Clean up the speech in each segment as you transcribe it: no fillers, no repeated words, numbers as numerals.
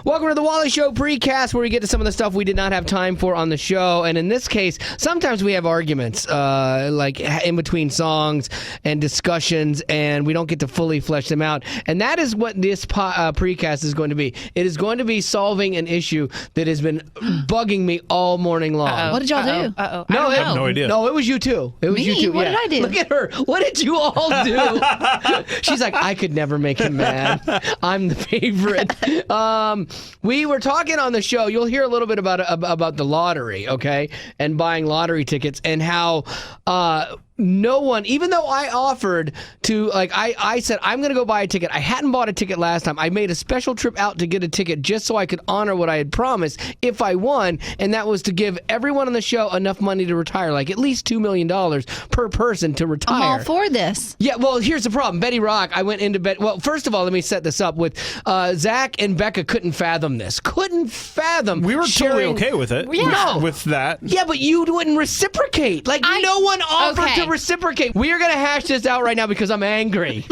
Welcome to the Wally Show precast, where we get to some of the stuff we did not have time for on the show. And in this case, sometimes we have arguments, like in between songs and discussions, and we don't get to fully flesh them out. And that is what this precast is going to be. It is going to be solving an issue that has been bugging me all morning long. Uh-oh. What did y'all do? No, I have no idea. No, it was you too. It was Me? you too. What did I do? Look at her. What did you all do? She's like, I could never make him mad. I'm the favorite. We were talking on the show. You'll hear a little bit about the lottery, okay, and buying lottery tickets, and how no one, even though I offered to, like, I said, I'm going to go buy a ticket. I hadn't bought a ticket last time. I made a special trip out to get a ticket just so I could honor what I had promised if I won, and that was to give everyone on the show enough money to retire, like at least $2 million per person to retire. I'm all for this. Yeah, well, here's the problem. Betty Rock, I went into bed. Well, first of all, let me set this up with Zach and Becca couldn't fathom this. Couldn't fathom. We were totally okay with it. Yeah. With that. Yeah, but you wouldn't reciprocate. Like, no one offered to reciprocate. We are going to hash this out right now because I'm angry.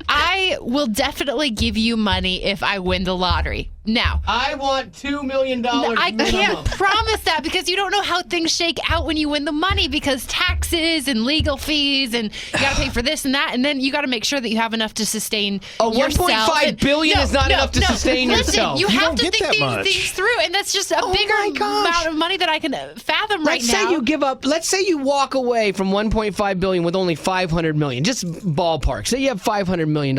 I will definitely give you money if I win the lottery. Now, I want $2 million I minimum. can't promise that because you don't know how things shake out when you win the money, because taxes and legal fees, and you got to pay for this and that, and then you got to make sure that you have enough to sustain yourself. $1.5 billion is not enough to sustain yourself. You have to don't get think that these much. things through, and that's just a bigger amount of money that I can fathom right now. Let's say you give up. Let's say you walk away from $1.5 billion with only $500 million. Just ballpark. Say you have $500 million.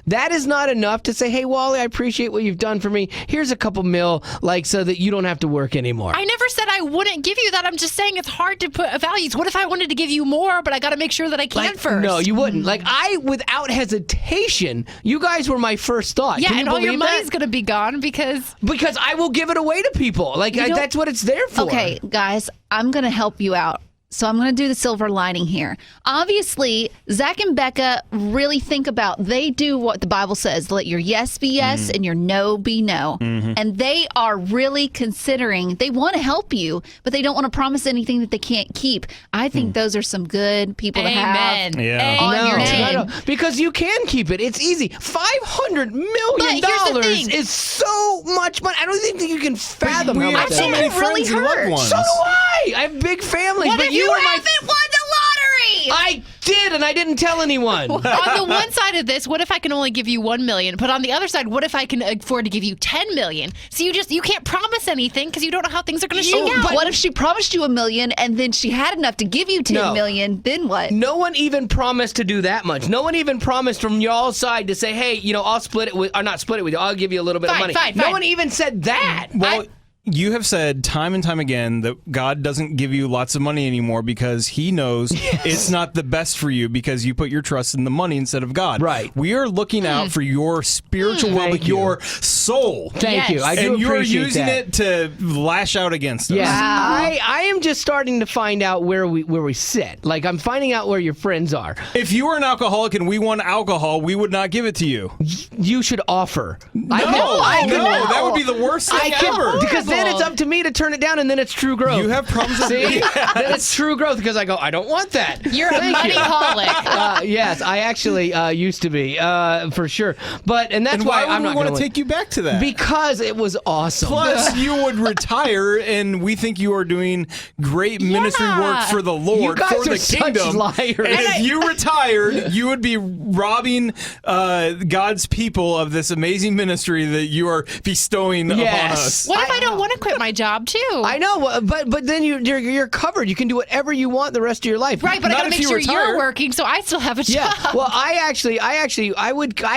That is not enough to say, hey, Wally, I appreciate what you've done for me. Here's a couple mil, like, so that you don't have to work anymore. I never said I wouldn't give you that. I'm just saying it's hard to put values. What if I wanted to give you more, but I got to make sure that I can first? No, you wouldn't. Like, without hesitation, you guys were my first thought. Yeah, Can you and all your believe money's that? going to be gone because I will give it away to people. Like, that's what it's there for. Okay, guys, I'm going to help you out. So I'm going to do the silver lining here. Obviously, Zach and Becca really think about, they do what the Bible says, let your yes be yes and your no be no. And they are really considering, they want to help you, but they don't want to promise anything that they can't keep. I think those are some good people to have Yeah. on your No, team. because you can keep it. It's easy. $500 million But here's the thing. is so much money. I don't think that you can fathom We how have much so that many is. It really friends and loved hurts. ones. So do I. I have big families. what but if you were haven't won the lottery? I did, and I didn't tell anyone. On the one side of this, what if I can only give you $1 million? But on the other side, what if I can afford to give you $10 million? So you can't promise anything because you don't know how things are going to shake out. What if she promised you $1 million and then she had enough to give you $10 million? Then what? No one even promised to do that much. No one even promised from y'all's side to say, hey, I'll split it with, or not split it with you, I'll give you a little bit of money. Fine. No one even said that. Well, you have said time and time again that God doesn't give you lots of money anymore because he knows it's not the best for you because you put your trust in the money instead of God. Right. We are looking out for your spiritual well-being, Thank you. your soul. Thank you. I do And you're appreciate using that. it to lash out against us. Yeah, Wow. I am just starting to find out where we sit. Like, I'm finding out where your friends are. If you were an alcoholic and we won alcohol, we would not give it to you. You should offer. No, that would be the worst thing ever. Because then it's up to me to turn it down, and then it's true growth. You have problems with See? Then it's true growth because I go, I don't want that. You're a moneyholic. Yes, I actually used to be, for sure. And that's And why why I'm would not we want going to take you back to that? Because it was awesome. Plus, you would retire, and we think you are doing great ministry work for the Lord, You guys for are the such kingdom. liars. And if you retired, you would be robbing God's people of this amazing ministry that you are bestowing upon us. What if I don't want to quit my job too? I know, but then you're covered. You can do whatever you want the rest of your life. Right, but I Not got to if make you sure retire. you're working, so I still have a job. Yeah. Well, I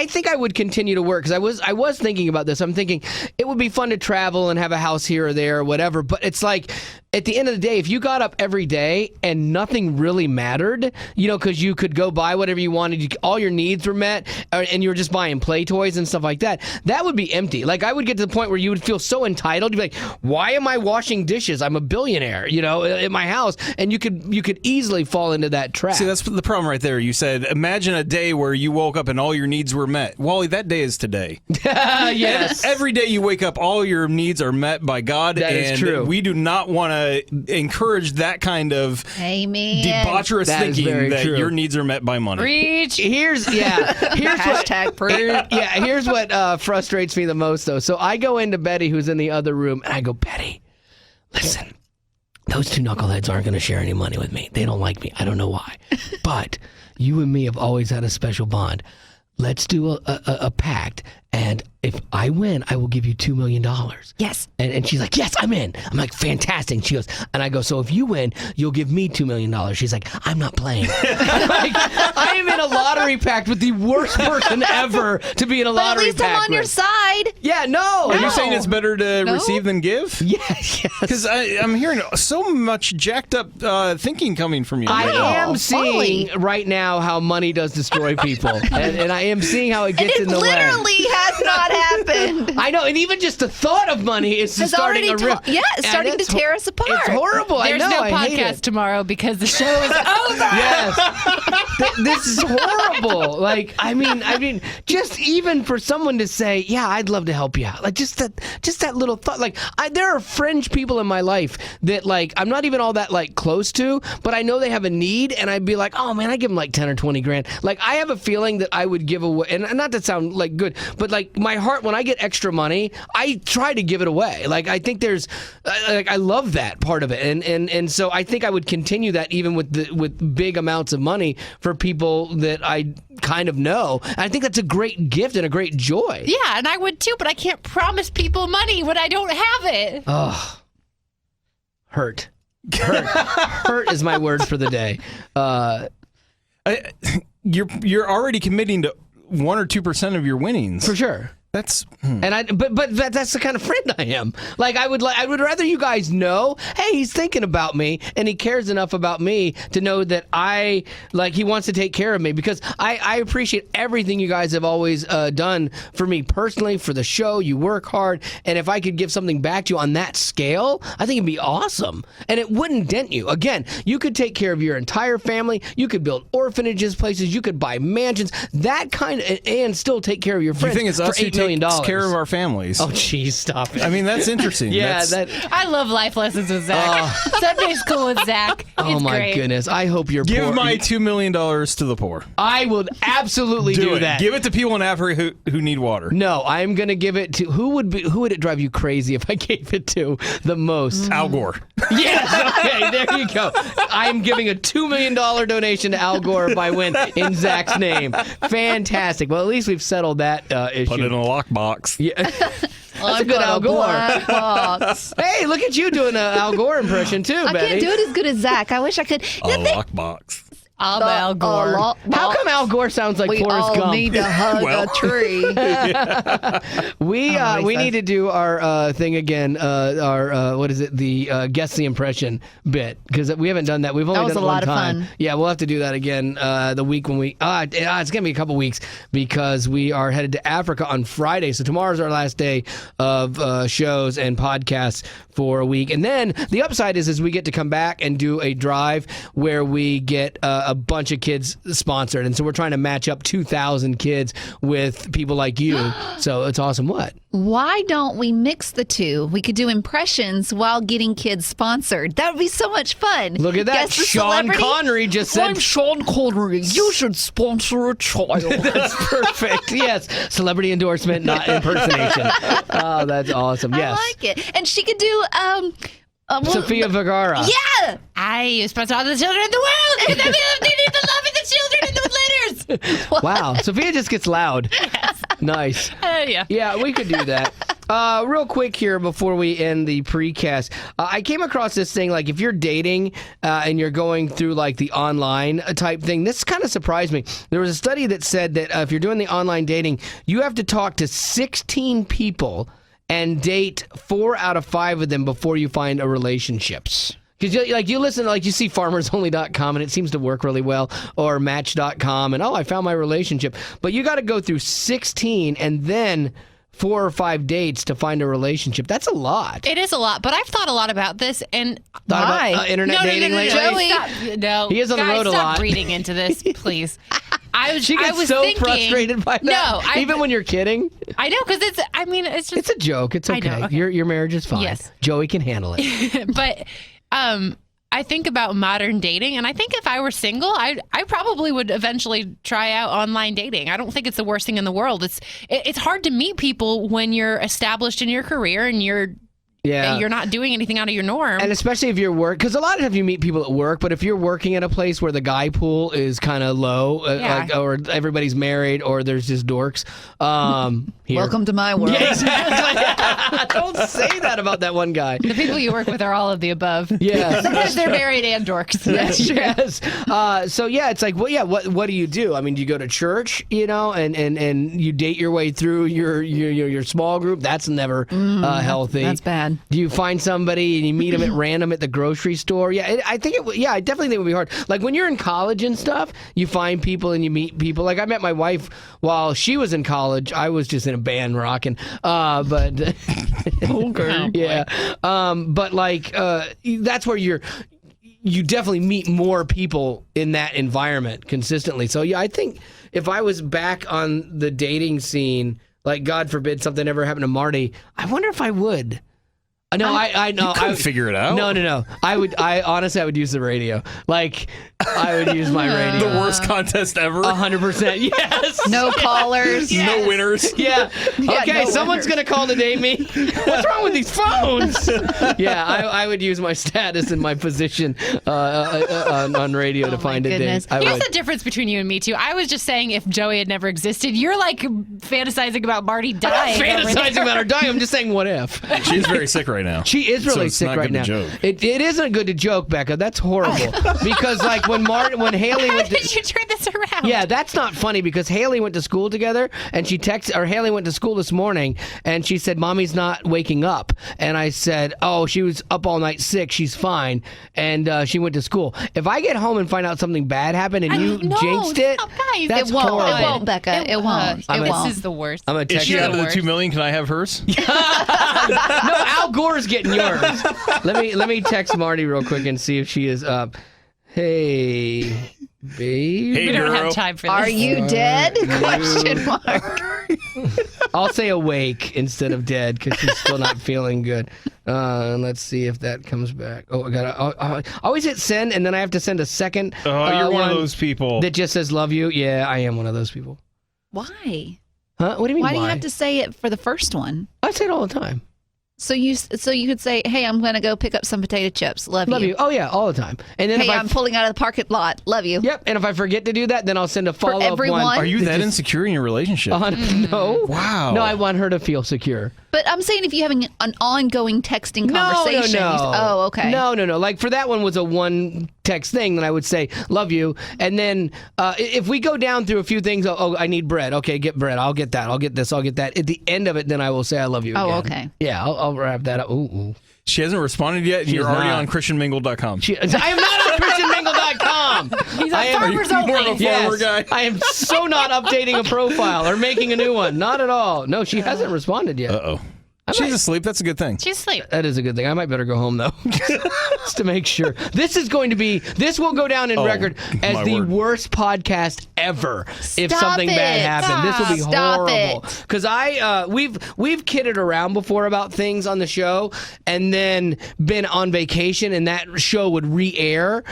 think I would continue to work because I was thinking about this. I'm thinking it would be fun to travel and have a house here or there or whatever. But it's like, at the end of the day, if you got up every day and nothing really mattered, because you could go buy whatever you wanted, all your needs were met, and you were just buying play toys and stuff like that, that would be empty. Like, I would get to the point where you would feel so entitled. You'd be like, why am I washing dishes? I'm a billionaire, at my house. And you could easily fall into that trap. See, that's the problem right there. You said, imagine a day where you woke up and all your needs were met. Wally, that day is today. Yes. Every day you wake up, all your needs are met by God. That is and true. we do not want to to encourage that kind of Amen. debaucherous That is thinking very that true. your needs are met by money. Reach. Here's Hashtag what here's what frustrates me the most though. So I go into Betty, who's in the other room, and I go, Betty, listen, those two knuckleheads aren't going to share any money with me. They don't like me. I don't know why, but you and me have always had a special bond. Let's do a pact, and if I win, I will give you $2 million. Yes. And she's like, yes, I'm in. I'm like, fantastic. And she goes, and I go, so if you win, you'll give me $2 million. She's like, I'm not playing. I'm like, I am in a lottery pact with the worst person ever to be in a But at lottery least pact I'm on your with. side. Yeah, no. Are you saying it's better to receive than give? Yes. Because I'm hearing so much jacked up thinking coming from you. I am Wally. seeing right now how money does destroy people. and I am seeing how it And gets it in the way. literally has not happened. I know, and even just the thought of money is It's starting already a rip. it's starting to tear us apart. It's horrible. There's I know. no I hate podcast it. tomorrow because the show is over. Yes. This is horrible. Like, I mean, just even for someone to say, yeah, I'd love to help you out. Like, just that little thought. Like, there are fringe people in my life that, like, I'm not even all that, like, close to, but I know they have a need, and I'd be like, oh, man, I give them, like, 10 or 20 grand. Like, I have a feeling that I would give away, and not to sound, like, good, but, like, my heart, when I get extra money, I try to give it away. Like, I think there's, like, I love that part of it, and so I think I would continue that even with big amounts of money for people that I kind of know. And I think that's a great gift and a great joy. Yeah, and I would too, but I can't promise people money when I don't have it. Oh, hurt. Hurt is my word for the day. You're already committing to 1 or 2% of your winnings. For sure. That's And but that's the kind of friend I am. Like I would rather you guys know, hey, he's thinking about me and he cares enough about me to know that he wants to take care of me, because I appreciate everything you guys have always done for me personally, for the show. You work hard, and if I could give something back to you on that scale, I think it'd be awesome. And it wouldn't dent you. Again, you could take care of your entire family. You could build orphanages, places. You could buy mansions, that kind of, and still take care of your friends. You think it's for us who $8 million. takes care of our families? Oh, jeez, stop it. I mean, that's interesting. Yeah, That's- I love life lessons with Zach. Sunday school with Zach. oh It's my great. goodness. I hope you're Give poor. my $2 million to the poor. I will absolutely do it. that. Give it to people in Africa who need water. No, I'm going to give it to who would it drive you crazy if I gave it to the most? Al Gore. Yes. Okay, there you go. I'm giving a $2 million donation to Al Gore if I win in Zach's name. Fantastic. Well, at least we've settled that issue. Put it in a lockbox. Yeah. That's a good Al Gore. Black box. Hey, look at you doing an Al Gore impression too, I Betty. can't do it as good as Zach. I wish I could. A lockbox. I'm Al Gore. How come Al Gore sounds like we Forrest all Gump? need to hug Well. a tree. We need to do our thing again. Our what is it? The guess the impression bit, because we haven't done that. We've only That was done it a lot one of time. fun. Yeah, we'll have to do that again the week when we. It's gonna be a couple weeks because we are headed to Africa on Friday. So tomorrow's our last day of shows and podcasts for a week, and then the upside is we get to come back and do a drive where we get a bunch of kids sponsored, and so we're trying to match up 2,000 kids with people like you. So it's awesome. What? Why don't we mix the two? We could do impressions while getting kids sponsored. That would be so much fun. Look at that. Guess the Sean celebrity? Connery just said. I'm Sean Connery. You should sponsor a child. That's perfect. Yes. Celebrity endorsement, not impersonation. Oh, that's awesome. Yes. I like it. And she could do Sofia Vergara. Yeah. I sponsor all the children in the world. And they need the love of the children in the litters. Wow. Sophia just gets loud. Nice. Yeah. Yeah, we could do that. Real quick here before we end the precast, I came across this thing, like if you're dating and you're going through like the online type thing, this kind of surprised me. There was a study that said that if you're doing the online dating, you have to talk to 16 people and date 4 out of 5 of them before you find a relationship. Because you listen, like you see farmersonly.com and it seems to work really well, or match.com, and I found my relationship. But you got to go through 16 and then 4 or 5 dates to find a relationship. That's a lot. It is a lot, but I've thought a lot about this, and Thought about internet dating lately? Joey, stop. No, He is on the guys, road a stop lot. reading into this, please. She gets was so thinking, frustrated by that. No, even when you're kidding. I know, because it's just It's a joke. It's I okay. know, okay. Your marriage is fine. Yes. Joey can handle it. but I think about modern dating, and I think if I were single, I probably would eventually try out online dating. I don't think it's the worst thing in the world. It's hard to meet people when you're established in your career and you're not doing anything out of your norm. And especially if you're because a lot of times you meet people at work, but if you're working at a place where the guy pool is kind of low, or everybody's married, or there's just dorks. Here. Welcome to my world. Yeah, exactly. Don't say that about that one guy. The people you work with are all of the above. Yeah. Sometimes they're married and dorks. Yes. So yeah, it's like, well, yeah. What do you do? I mean, do you go to church, and you date your way through your small group? That's never healthy. That's bad. Do you find somebody and you meet them at random at the grocery store? Yeah, I definitely think it would be hard. Like when you're in college and stuff, you find people and you meet people. Like I met my wife while she was in college. I was just in a band rocking, but okay, yeah. But like that's where you definitely meet more people in that environment consistently. So yeah, I think if I was back on the dating scene, like God forbid something ever happened to Marty, I wonder if I would. No, I know. You couldn't figure it out. No. I would use the radio. Like, I would use my radio. The worst contest ever. 100%. Yes. No callers. Yes. No winners. Yeah. Okay, no someone's going to call to date me. What's wrong with these phones? Yeah, I would use my status and my position on radio to find a goodness. date. Here's the difference between you and me, too. I was just saying if Joey had never existed, you're like fantasizing about Marty dying. I'm not fantasizing about her dying. I'm just saying, what if? She's very sick right now. She is really it's sick not right good now. to joke. It isn't good to joke, Becca. That's horrible. Because like when Haley How went did to, you turn this around? yeah, that's not funny because Haley went to school together and Haley went to school this morning and she said, "Mommy's not waking up." And I said, "Oh, she was up all night sick. She's fine." And she went to school. If I get home and find out something bad happened and you jinxed it, guys, that's It won't. horrible. It won't, Becca. It won't. It won't. This is the worst. I'm gonna Is text she you. out of the worst. 2 million? Can I have hers? No, Al Gore's getting yours. Let me text Marty real quick and see if she is up. Hey, babe. Hey, We don't girl. have time for this. Are you dead? Question mark. I'll say awake instead of dead because she's still not feeling good. Let's see if that comes back. Oh, I gotta always hit send, and then I have to send a second. Oh, you're one of one those people. that just says "love you." Yeah, I am one of those people. Why? Huh? What do you mean? Why do you have to say it for the first one? I say it all the time. So you could say, "Hey, I'm going to go pick up some potato chips. Love Love you. Oh yeah, all the time. And then Hey, if I'm pulling out of the parking lot. Love you." Yep. And if I forget to do that, then I'll send a follow up everyone? one. Are you that insecure in your relationship? No. Wow. No, I want her to feel secure. But I'm saying if you're having an ongoing texting conversation. No. Oh, okay. No. Like for that one was a one text thing, then I would say love you. And then if we go down through a few things, I need bread. Okay, get bread. I'll get that. I'll get this. I'll get that. At the end of it, then I will say I love you again. Oh, okay. Yeah, I'll wrap that up. Ooh. She hasn't responded yet, and you're already not. on ChristianMingle.com. I am not on ChristianMingle.com. He's on Farmers more Only. of a former guy? I am so not updating a profile or making a new one. Not at all. No, she hasn't responded yet. Uh-oh. She's asleep. That's a good thing. She's asleep. That is a good thing. I might better go home though, just to make sure. This will go down in record as my the word. worst podcast ever. If Stop something bad it. happened, this will be Stop horrible. it. Because we've kidded around before about things on the show, and then been on vacation, and that show would re-air.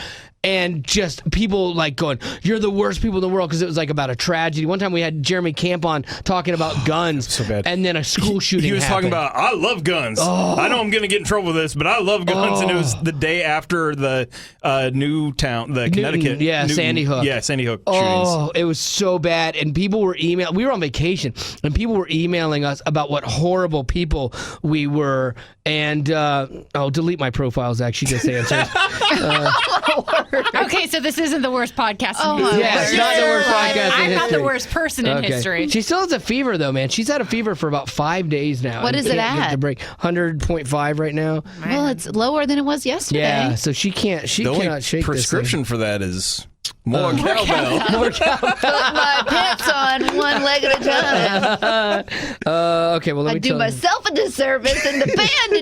And just people like going, "You're the worst people in the world," because it was like about a tragedy. One time we had Jeremy Camp on talking about guns, So bad. and then a school shooting. He was talking happened. about, I love guns. I know I'm going to get in trouble with this, but I love guns. And it was the day after the Connecticut. Sandy Hook. Yeah, Sandy Hook shootings. Oh, it was so bad. And people were emailing. We were on vacation, and people were emailing us about what horrible people we were. And delete my profile, Zach. She just answered. Okay, so this isn't the worst podcast Oh, in my history. Yeah, it's not the worst podcast in I'm not history. the worst person in history. She still has a fever, though, man. She's had a fever for about 5 days now. What and is it can't get at? the break. 100.5 right now. Well, it's lower than it was yesterday. Yeah, so she can't. She The only cannot shake prescription for that is more cowbell. this thing. More cow. Put my pants on one leg at a time. Okay, well let I me do tell you. myself a disservice and the band a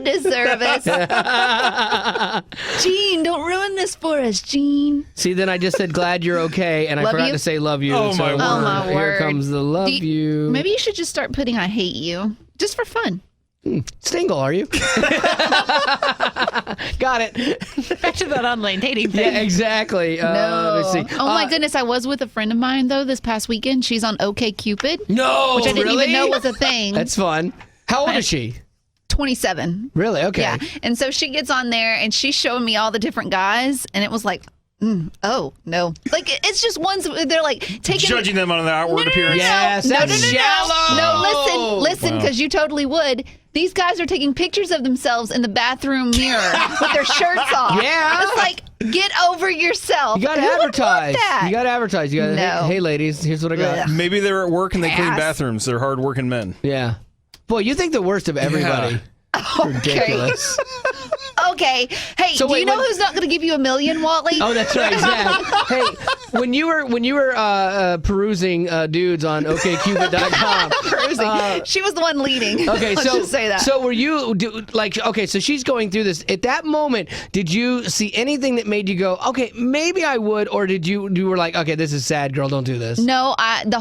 disservice. Gene, don't ruin this for us, Gene. See, then I just said glad you're okay, and I Love forgot you? to say love you. Oh, so my word. Oh, my Here word. comes the love you. Maybe you should just start putting I hate you, just for fun. Single, are you? Got it. Back to that online dating thing. Yeah, exactly. No. Let me see. Oh my goodness, I was with a friend of mine though this past weekend. She's on OkCupid. No, Which I didn't really? even know was a thing. That's fun. How old is she? 27. Really? Okay. Yeah. And so she gets on there and she's showing me all the different guys, and it was like, oh no! Like it's just ones they're like taking Judging them on their outward appearance. Yes, that's shallow. No, listen, because you totally would. These guys are taking pictures of themselves in the bathroom mirror with their shirts off. Yeah. It's like, get over yourself. You got to Who would want advertise. that? You got to advertise. You got to, No. hey, ladies, here's what I got. Ugh. Maybe they're at work and they clean Ass. bathrooms. They're hard-working men. Yeah. Boy, you think the worst of everybody. Ridiculous. Okay. Hey, So do wait, you know when- who's not going to give you $1 million, Wally? Oh, that's right, Zach. Hey, when you were perusing dudes on OkCupid.com. Perusing. She was the one leading. Okay, Let's just say that. So were you okay? So she's going through this. At that moment, did you see anything that made you go, okay, maybe I would, or did you were like, okay, this is sad, girl, don't do this? No, the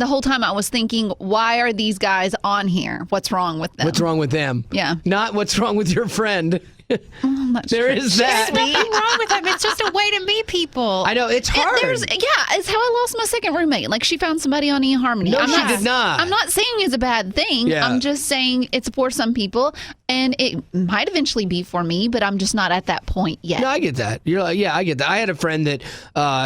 whole time I was thinking, why are these guys on here? What's wrong with them? What's wrong with them? Yeah. Not what's wrong with your friend. That's There true. is that. There's nothing wrong with them. It's just a way to meet people. I know it's hard. It's how I lost my second roommate. Like she found somebody on eHarmony. No, she did not. I'm not saying it's a bad thing. Yeah. I'm just saying it's for some people, and it might eventually be for me, but I'm just not at that point yet. No, I get that. You're like, yeah, I get that. I had a friend that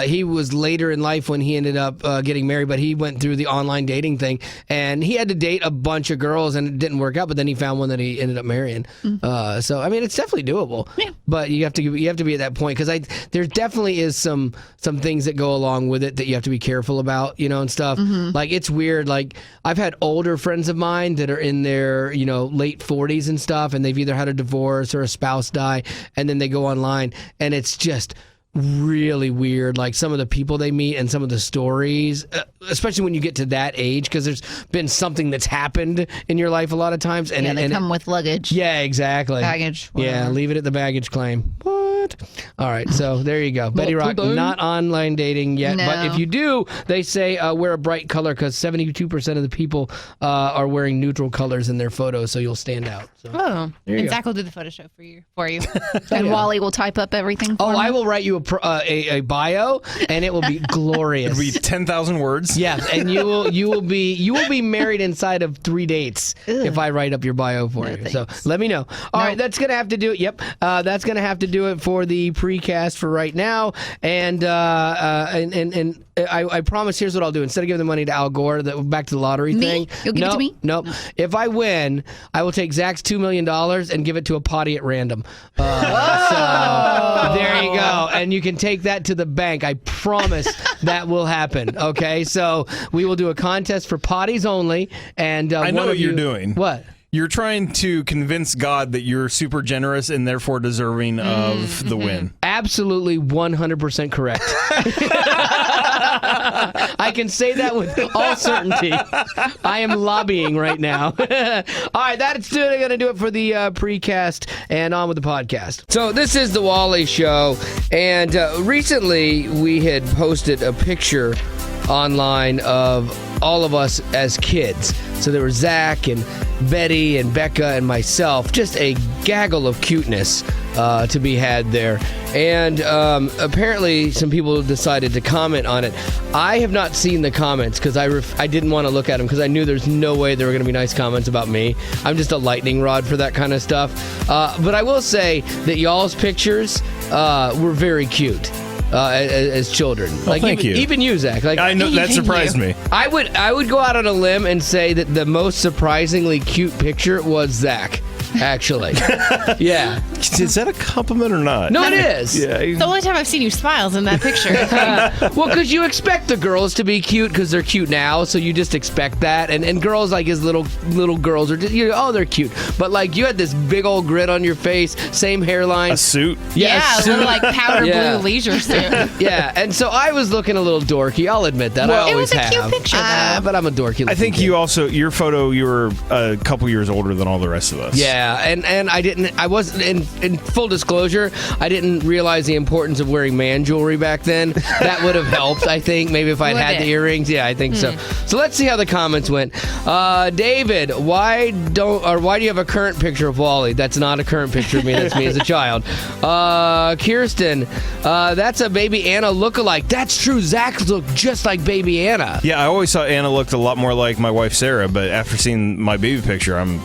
he was later in life when he ended up getting married, but he went through the online dating thing, and he had to date a bunch of girls, and it didn't work out. But then he found one that he ended up marrying. So I mean, it's definitely doable. Yeah. But you have to be at that point because there definitely is some things that go along with it that you have to be careful about, and stuff. Like it's weird. Like I've had older friends of mine that are in their late 40s and stuff, and they've either had a divorce or a spouse die, and then they go online, and it's just really weird. Like some of the people they meet and some of the stories, especially when you get to that age, because there's been something that's happened in your life a lot of times, and they come with luggage. yeah, exactly. Baggage, Yeah, whatever. leave it at the baggage claim. What? All right, so there you go. Betty Rock, not online dating yet, but No. if you do, they say wear a bright color because 72% of the people are wearing neutral colors in their photos, so you'll stand out. So. Oh, There you and go. Zach will do the photo show for you. And Wally will type up everything for Oh, me. I will write you a bio, and it will be glorious. It'll be 10,000 words. Yes, and you will be married inside of 3 dates if I write up your bio for you. So let me know. All right, that's gonna have to do it. Yep, that's gonna have to do it for the precast for right now. And I promise. Here's what I'll do. Instead of giving the money to Al Gore, back to the lottery Me? thing. You'll give it to me? Nope. If I win, I will take Zach's $2 million and give it to a potty at random. So there you go, and you can take that to the bank. I promise that will happen. Okay, so we will do a contest for potties only, and I know one what of you're you- doing. What? You're trying to convince God that you're super generous and therefore deserving of the win. Absolutely 100% correct. I can say that with all certainty. I am lobbying right now. All right, that's going to do it for the precast, and on with the podcast. So this is the Wally Show, and recently we had posted a picture online of all of us as kids. So there were Zach and Betty and Becca and myself, just a gaggle of cuteness to be had there. And apparently some people decided to comment on it. I have not seen the comments because I didn't want to look at them because I knew there's no way there were going to be nice comments about me. I'm just a lightning rod for that kind of stuff. But I will say that y'all's pictures were very cute. As children, like thank you. Even you, Zach. Like I know that surprised me. I would go out on a limb and say that the most surprisingly cute picture was Zach. Actually, yeah. Is that a compliment or not? No, it is. Yeah. The only time I've seen you smiles in that picture. Well, because you expect the girls to be cute because they're cute now, so you just expect that. And girls like as little girls are just, they're cute. But like you had this big old grin on your face, same hairline. A suit. Yeah, a little like powder Yeah. blue leisure suit. Yeah, and so I was looking a little dorky. I'll admit that. I Well, it always was a have. cute picture, though. But I'm a dorky. I think kid. you also, your photo, you were a couple years older than all the rest of us. Yeah, Yeah, and I wasn't, in full disclosure, I didn't realize the importance of wearing man jewelry back then. That would have helped, I think, maybe if I'd had the earrings. Yeah, I think so. So let's see how the comments went. David, why do you have a current picture of Wally? That's not a current picture of me. That's me as a child. Kirsten, that's a baby Anna lookalike. That's true. Zach looked just like baby Anna. Yeah, I always thought Anna looked a lot more like my wife Sarah, but after seeing my baby picture, I'm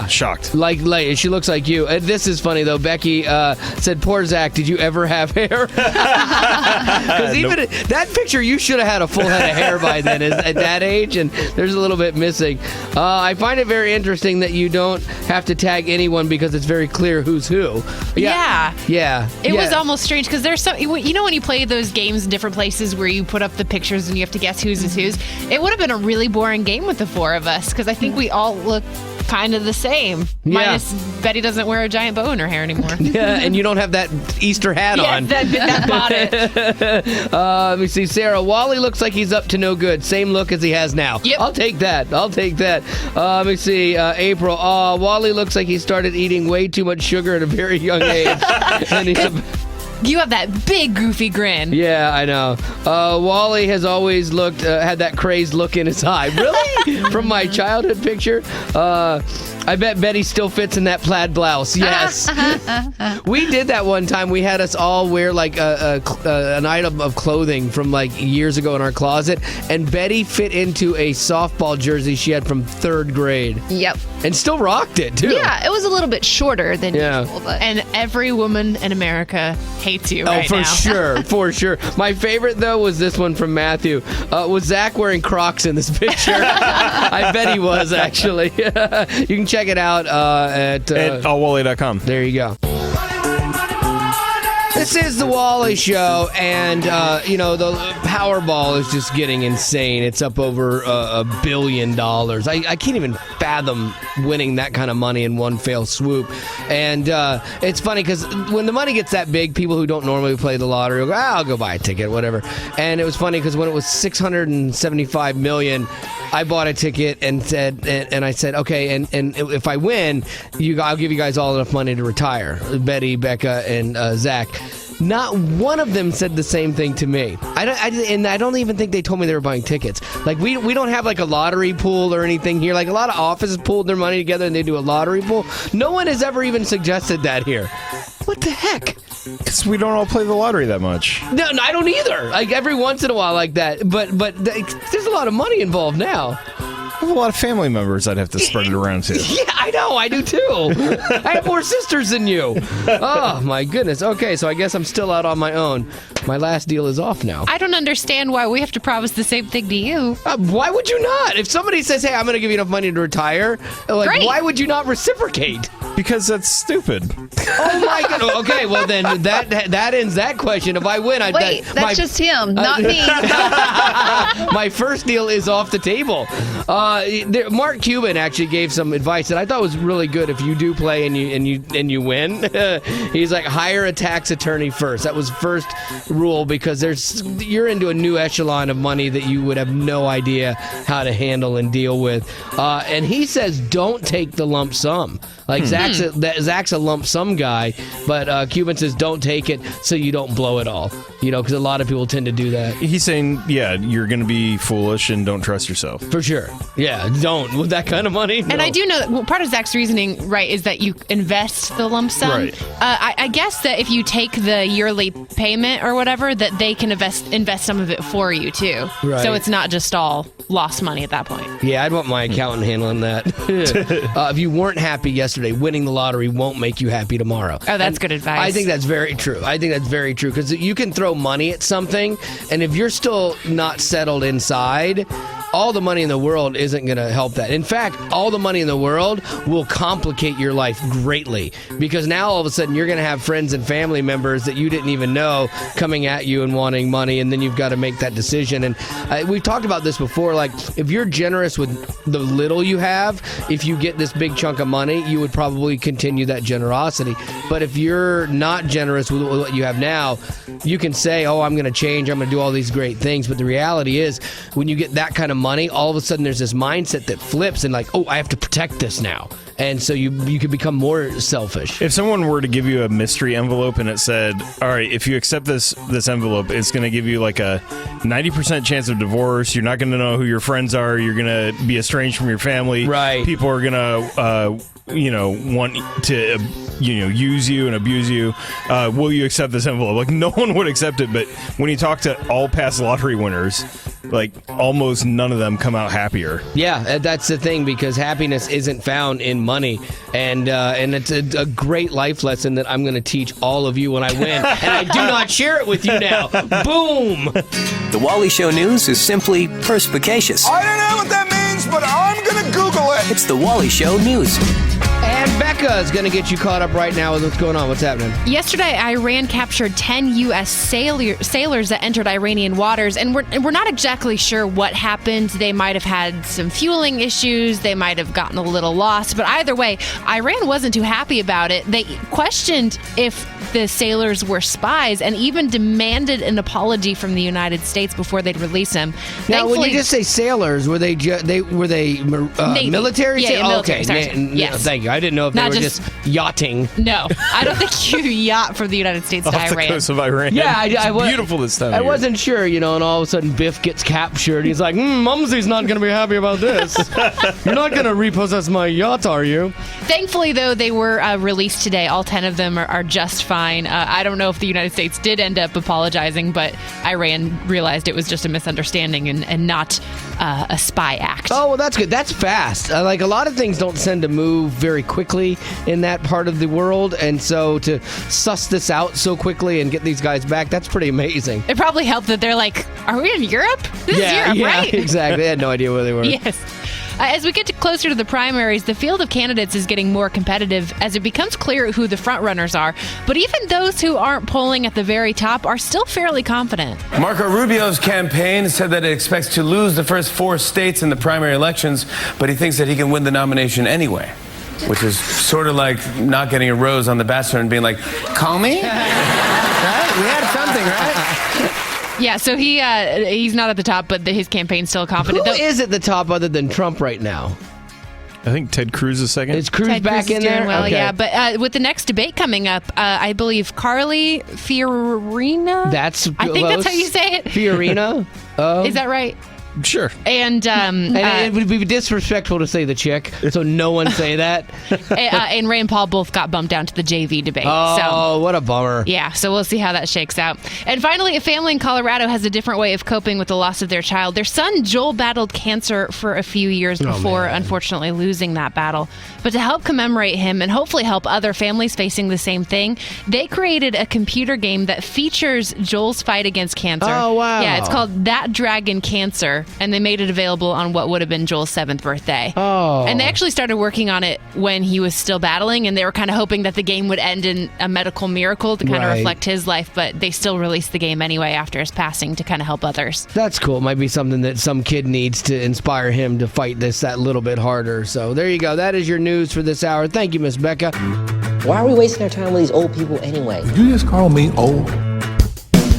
shocked. Like she looks like you. This is funny though. Becky said, "Poor Zach. Did you ever have hair?" Because even that picture, you should have had a full head of hair by then. At that age, and there's a little bit missing. I find it very interesting that you don't have to tag anyone because it's very clear who's who. Yeah. It was almost strange because there's some. You know when you play those games in different places where you put up the pictures and you have to guess whose is whose. It would have been a really boring game with the four of us because I think we all look kind of the same. Minus Betty doesn't wear a giant bow in her hair anymore. Yeah, and you don't have that Easter hat on. That bought it. Let me see. Sarah, Wally looks like he's up to no good. Same look as he has now. Yep. I'll take that. Let me see. April, Wally looks like he started eating way too much sugar at a very young age. And he's You have that big goofy grin. Yeah, I know. Wally has always had that crazed look in his eye. Really? From my childhood picture? I bet Betty still fits in that plaid blouse. Yes. We did that one time. We had us all wear like an item of clothing from like years ago in our closet, and Betty fit into a softball jersey she had from 3rd grade. Yep. And still rocked it, too. Yeah, it was a little bit shorter than usual. But. And every woman in America hates you right now. For sure. My favorite, though, was this one from Matthew. Was Zach wearing Crocs in this picture? I bet he was, actually. You can check it out at allwally.com. There you go. This is the Wally Show, and, the Powerball is just getting insane. It's up over $1 billion. I can't even fathom winning that kind of money in one fell swoop. And it's funny because when the money gets that big, people who don't normally play the lottery will go, I'll go buy a ticket, whatever. And it was funny because when it was $675 million, I bought a ticket and I said, okay, and if I win, I'll give you guys all enough money to retire. Betty, Becca, and Zach. Not one of them said the same thing to me. I don't even think they told me they were buying tickets. Like we don't have like a lottery pool or anything here. Like a lot of offices pooled their money together and they do a lottery pool. No one has ever even suggested that here. What the heck? Because we don't all play the lottery that much. No, I don't either. Like every once in a while like that. But there's a lot of money involved now. I have a lot of family members I'd have to spread it around to. Yeah, I know. I do too. I have more sisters than you. Oh, my goodness. Okay, so I guess I'm still out on my own. My last deal is off now. I don't understand why we have to promise the same thing to you. Why would you not? If somebody says, hey, I'm going to give you enough money to retire, Great. Why would you not reciprocate? Because that's stupid. Oh, my God. Okay, well, then that ends that question. If I win, that's just him, not me. My first deal is off the table. Mark Cuban actually gave some advice that I thought was really good. If you do play and you win, he's like, hire a tax attorney first. That was first rule because you're into a new echelon of money that you would have no idea how to handle and deal with. And he says don't take the lump sum. Like Zach's a lump sum guy, but Cuban says don't take it so you don't blow it all. Because a lot of people tend to do that. He's saying, you're going to be foolish and don't trust yourself. For sure. Yeah, don't. With that kind of money. No. And I do know that part of Zach's reasoning, right, is that you invest the lump sum. Right. I guess that if you take the yearly payment or whatever, that they can invest some of it for you too. Right. So it's not just all lost money at that point. Yeah, I'd want my accountant handling that. If you weren't happy yesterday, winning the lottery won't make you happy tomorrow. Oh, that's good advice. I think that's very true. Because you can throw money at something, and if you're still not settled inside, all the money in the world isn't going to help that. In fact, all the money in the world will complicate your life greatly because now all of a sudden you're going to have friends and family members that you didn't even know coming at you and wanting money, and then you've got to make that decision. And we've talked about this before. Like, if you're generous with the little you have, if you get this big chunk of money, you would probably continue that generosity. But if you're not generous with what you have now, you can say, oh, I'm going to change, I'm going to do all these great things. But the reality is, when you get that kind of money, all of a sudden there's this mindset that flips and like, oh, I have to protect this now. And so you can become more selfish. If someone were to give you a mystery envelope and it said, all right, if you accept this envelope, it's going to give you like a 90% chance of divorce. You're not going to know who your friends are. You're going to be estranged from your family. Right. People are going to, want to, use you and abuse you. Will you accept this envelope? Like, no one would accept it. But when you talk to all past lottery winners, like almost none of them come out happier. Yeah, that's the thing, because happiness isn't found in money, and it's a great life lesson that I'm going to teach all of you when I win, and I do not share it with you now. Boom! The Wally Show news is simply perspicacious. I don't know what that means, but I'm going to Google it. It's the Wally Show news. And Becca is going to get you caught up right now with what's going on. What's happening? Yesterday, Iran captured 10 U.S. sailors that entered Iranian waters, and we're not exactly sure what happened. They might have had some fueling issues. They might have gotten a little lost. But either way, Iran wasn't too happy about it. They questioned if the sailors were spies and even demanded an apology from the United States before they'd release them. Now, when you just say sailors, were they military? Yeah, military. Okay, Sorry. Yes. Thank you. I didn't know if they Not were just- just yachting. No, I don't think you yacht from the United States to Off the Iran. coast of Iran. Yeah, it's beautiful this time of I year. wasn't sure, and all of a sudden Biff gets captured. He's like, Mumsy's not going to be happy about this. You're not going to repossess my yacht, are you? Thankfully, though, they were released today. All 10 of them are just fine. I don't know if the United States did end up apologizing, but Iran realized it was just a misunderstanding and not a spy act. Oh, well, that's good. That's fast. Like, a lot of things don't tend to move very quickly in that part of the world, and so to suss this out so quickly and get these guys back, that's pretty amazing. It probably helped that they're like, are we in Europe? This is Europe, right? Exactly. They had no idea where they were. Yes. As we get closer to the primaries, the field of candidates is getting more competitive as it becomes clear who the front runners are. But even those who aren't polling at the very top are still fairly confident. Marco Rubio's campaign said that it expects to lose the first 4 states in the primary elections, but he thinks that he can win the nomination anyway, which is sort of like not getting a rose on The Bachelor and being like, call me? Right? We had something, right? Yeah, so he's not at the top, but his campaign's still confident. Who is at the top other than Trump right now? I think Ted Cruz is second. Is Cruz Ted back Cruz is in doing there? well, Okay. yeah. But with the next debate coming up, I believe Carly Fiorina. That's I think that's close. how you say it. Fiorina? Is that right? Sure. And And it would be disrespectful to say the chick, so no one say that. and Ray and Paul both got bumped down to the JV debate. Oh, what a bummer. Yeah, so we'll see how that shakes out. And finally, a family in Colorado has a different way of coping with the loss of their child. Their son, Joel, battled cancer for a few years before, unfortunately, losing that battle. But to help commemorate him and hopefully help other families facing the same thing, they created a computer game that features Joel's fight against cancer. Oh, wow. Yeah, it's called That Dragon Cancer, and they made it available on what would have been Joel's 7th birthday. Oh. And they actually started working on it when he was still battling, and they were kind of hoping that the game would end in a medical miracle to kind of Right. reflect his life, but they still released the game anyway after his passing to kind of help others. That's cool. Might be something that some kid needs to inspire him to fight this that little bit harder. So there you go. That is your news for this hour. Thank you, Miss Becca. Why are we wasting our time with these old people anyway? You just call me old.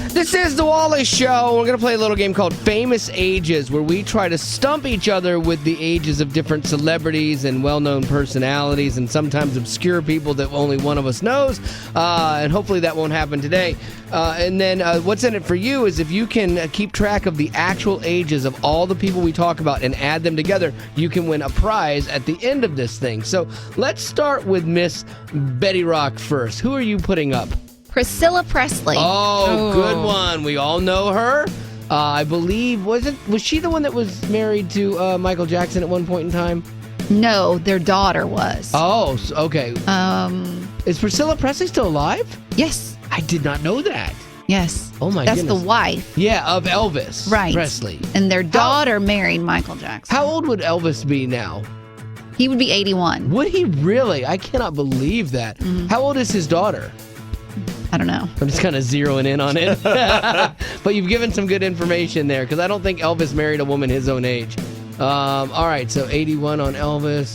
This is the Wally Show. We're going to play a little game called Famous Ages, where we try to stump each other with the ages of different celebrities and well-known personalities and sometimes obscure people that only one of us knows. And hopefully that won't happen today. And then what's in it for you is if you can keep track of the actual ages of all the people we talk about and add them together, you can win a prize at the end of this thing. So let's start with Miss Betty Rock first. Who are you putting up? Priscilla Presley. Oh, good one. We all know her. I believe, was she the one that was married to Michael Jackson at one point in time? No, their daughter was. Oh, okay. Um, Is Priscilla Presley still alive? yes, I did not know that. yes. Oh, my That's goodness. the wife. Yeah, of Elvis. Right. Presley. And their daughter married Michael Jackson. How old would Elvis be now? He would be 81. Would he really? I cannot believe that. How old is his daughter? I don't know. I'm just kind of zeroing in on it. But you've given some good information there because I don't think Elvis married a woman his own age. All right, so 81 on Elvis.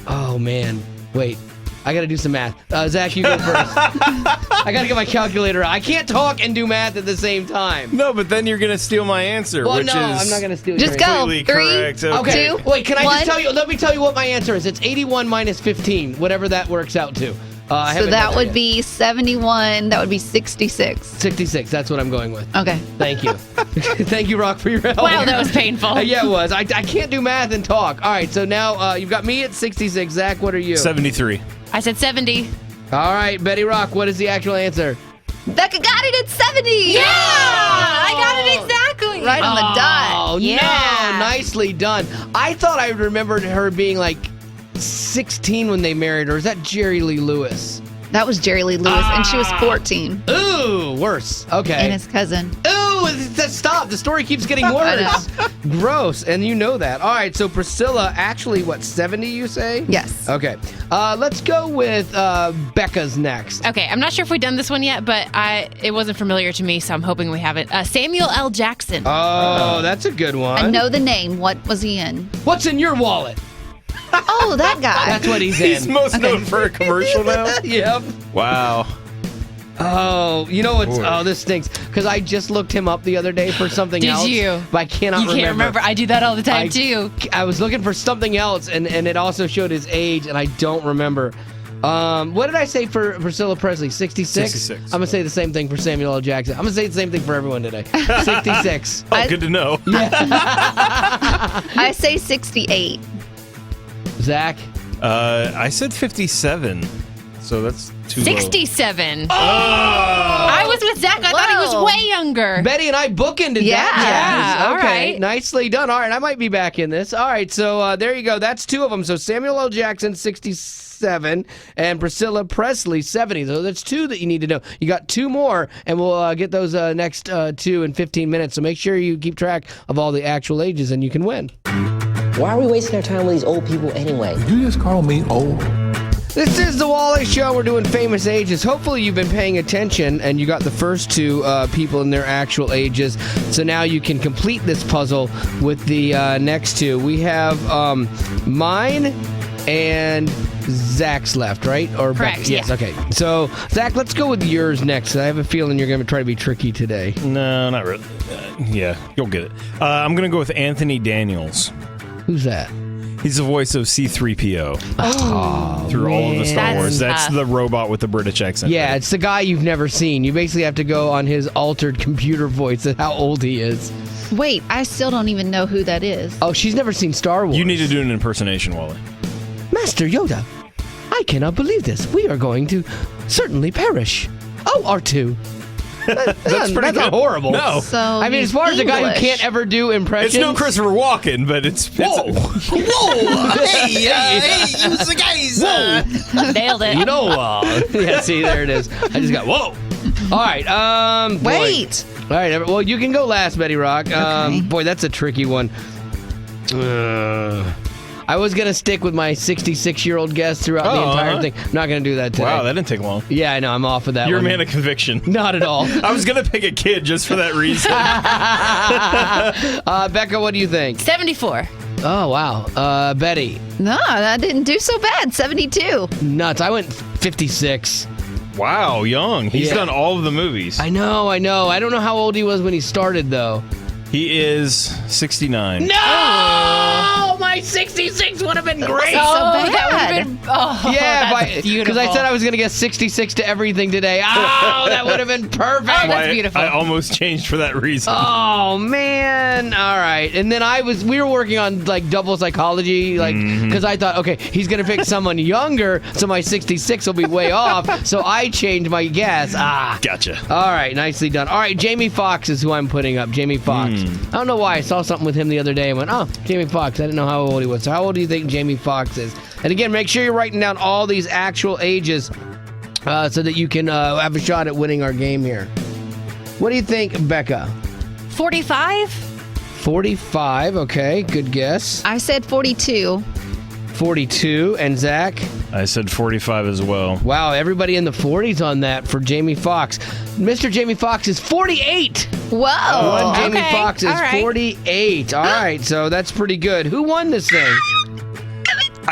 Oh, man. Wait. I got to do some math. Zach, you go first. I got to get my calculator out. I can't talk and do math at the same time. No, but then you're going to steal my answer, Well, which no, is I'm not going to steal Just your go. answer. completely 3, correct. Okay. 2, Wait, can I 1. just tell you? Let me tell you what my answer is. It's 81 minus 15, whatever that works out to. I So haven't that done would yet. be 71. That would be 66. 66. That's what I'm going with. Okay. Thank you. Thank you, Rock, for your help. Wow, that was painful. Yeah, it was. I can't do math and talk. All right, so now you've got me at 66. Zach, what are you? 73. I said 70. All right, Betty Rock, what is the actual answer? Becca got it at 70. Yeah, I got it exactly. Right on the dot. Oh, Yeah. no. Nicely done. I thought I remembered her being like 16 when they married her. Is that Jerry Lee Lewis? That was Jerry Lee Lewis, and she was 14. Ooh, worse. Okay. And his cousin. Ooh, stop. The story keeps getting worse. Gross. And you know that. All right, so Priscilla, actually, what, 70 you say? Yes. Okay. Let's go with Becca's next. Okay, I'm not sure if we've done this one yet, but it wasn't familiar to me, so I'm hoping we haven't. Samuel L. Jackson. Oh, that's a good one. I know the name. What was he in? What's in your wallet? Oh, that guy. That's what he's He's in. most known for a commercial now. Yep. Wow. Oh, you know what's... Boy. Oh, this stinks. Because I just looked him up the other day for something Did else. you? But I cannot You can't remember. I do that all the time, too. I was looking for something else, and it also showed his age, and I don't remember. What did I say for Priscilla Presley? 66? 66. I'm going to say the same thing for Samuel L. Jackson. I'm going to say the same thing for everyone today. 66. Oh, good to know. I say 68. Zach? I said 57. So that's too low. 67. I was with Zach. I thought he was Whoa. way younger. Betty and I bookended Yeah. that. Yeah, all Okay, right. nicely done. All right, I might be back in this. All right, so there you go. That's two of them. So Samuel L. Jackson, 67, and Priscilla Presley, 70. So that's two that you need to know. You got two more, and we'll get those next two in 15 minutes. So make sure you keep track of all the actual ages, and you can win. Why are we wasting our time with these old people anyway? You just call me old. This is the Wally Show. We're doing famous ages. Hopefully you've been paying attention and you got the first two people in their actual ages. So now you can complete this puzzle with the next two. We have mine and Zach's left, right? Or Correct, Becca? Yes, yeah. okay. So, Zach, let's go with yours next. I have a feeling you're going to try to be tricky today. No, not really. Yeah, you'll get it. I'm going to go with Anthony Daniels. Who's that? He's the voice of C-3PO through all of the Star That's Wars. That's tough. the robot with the British accent. Yeah, it's the guy you've never seen. You basically have to go on his altered computer voice and how old he is. Wait, I still don't even know who that is. Oh, she's never seen Star Wars. You need to do an impersonation, Wally. Master Yoda, I cannot believe this. We are going to certainly perish. Oh, R2. That's pretty not good. horrible. No. So I mean, as he's far as a guy who English. can't ever do impressions. It's no Christopher Walken, but it's Whoa. use the guys. Nailed it. You know, yeah, see, there it is. I just got, whoa. All right, boy. Wait. All right, well, you can go last, Betty Rock. Okay. Boy, that's a tricky one. I was going to stick with my 66-year-old guest throughout the entire thing. I'm not going to do that today. Wow, that didn't take long. Yeah, I know. I'm off of that You're a one. man of conviction. Not at all. I was going to pick a kid just for that reason. Becca, what do you think? 74. Oh, wow. Betty, No, that didn't do so bad. 72. nuts. I went 56. Wow, young. He's Yeah. done all of the movies. I know. I don't know how old he was when he started, though. He is 69. No! My 66 would have been great. So bad. That would have been. Oh, Yeah, that's beautiful. because I said I was going to get 66 to everything today. Oh, that would have been perfect. that's beautiful. I almost changed for that reason. Oh man! All right, and then we were working on like double psychology, like because I thought, okay, he's gonna pick someone younger, so my 66 will be way off. So I changed my guess. Gotcha. All right, nicely done. All right, Jamie Foxx is who I'm putting up. Jamie Foxx. I don't know why I saw something with him the other day and went, oh, Jamie Foxx. I didn't know how old he was. So how old do you think Jamie Foxx is? And again, make sure you're writing down all these actual ages so that you can have a shot at winning our game here. What do you think, Becca? 45? 45, okay, good guess. I said 42. 42, and Zach? I said 45 as well. Wow, everybody in the 40s on that for Jamie Foxx. Mr. Jamie Foxx is 48. Whoa. One Jamie okay, Foxx is all right. 48. All right, so that's pretty good. Who won this thing?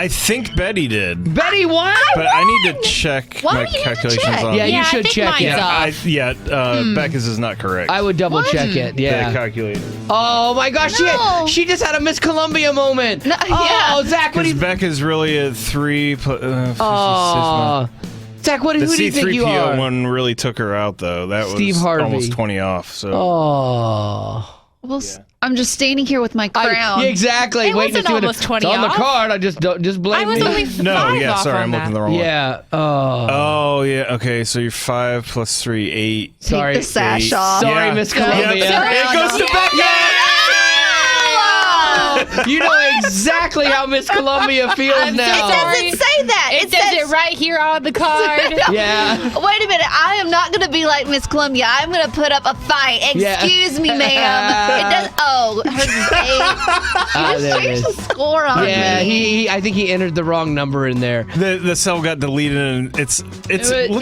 I think Betty did. Betty won? But I need to check Why my do you need to calculations check? on Yeah, it. you I should think check mine's it. off. Becca's is not correct. I would double check it. The Yeah. calculator. Oh my gosh, No. she just had a Miss Columbia moment. No, Oh, yeah. Zach, what do Because you? Becca's really a 3. Oh, Zach, who The do you think you are? C-3PO one really took her out, though. That Steve was Harvey. almost 20 off. So. Oh. Well, I'm just standing here with my crown. Exactly. It Waiting to wasn't see what almost 20 it's on the off. card. I just blame I was me. only No, 5 yeah, off sorry, on I'm that. looking the wrong one. Yeah. Oh. Oh, yeah. Okay, so you're 5 plus 3, 8. Sorry. Take the sash off. Sorry, Yeah. Miss Yeah. Columbia. It goes to Becca! You know exactly how Miss Columbia feels I'm so now. It doesn't say that. It says it right here on the card. Yeah. Wait a minute. I am not going to be like Miss Columbia. I'm going to put up a fight. Yeah. Excuse me, ma'am. It does. Oh, hers is 8. Ah, You there just it changed is. the score on Yeah, me. I think he entered the wrong number in there. The cell got deleted, and it's look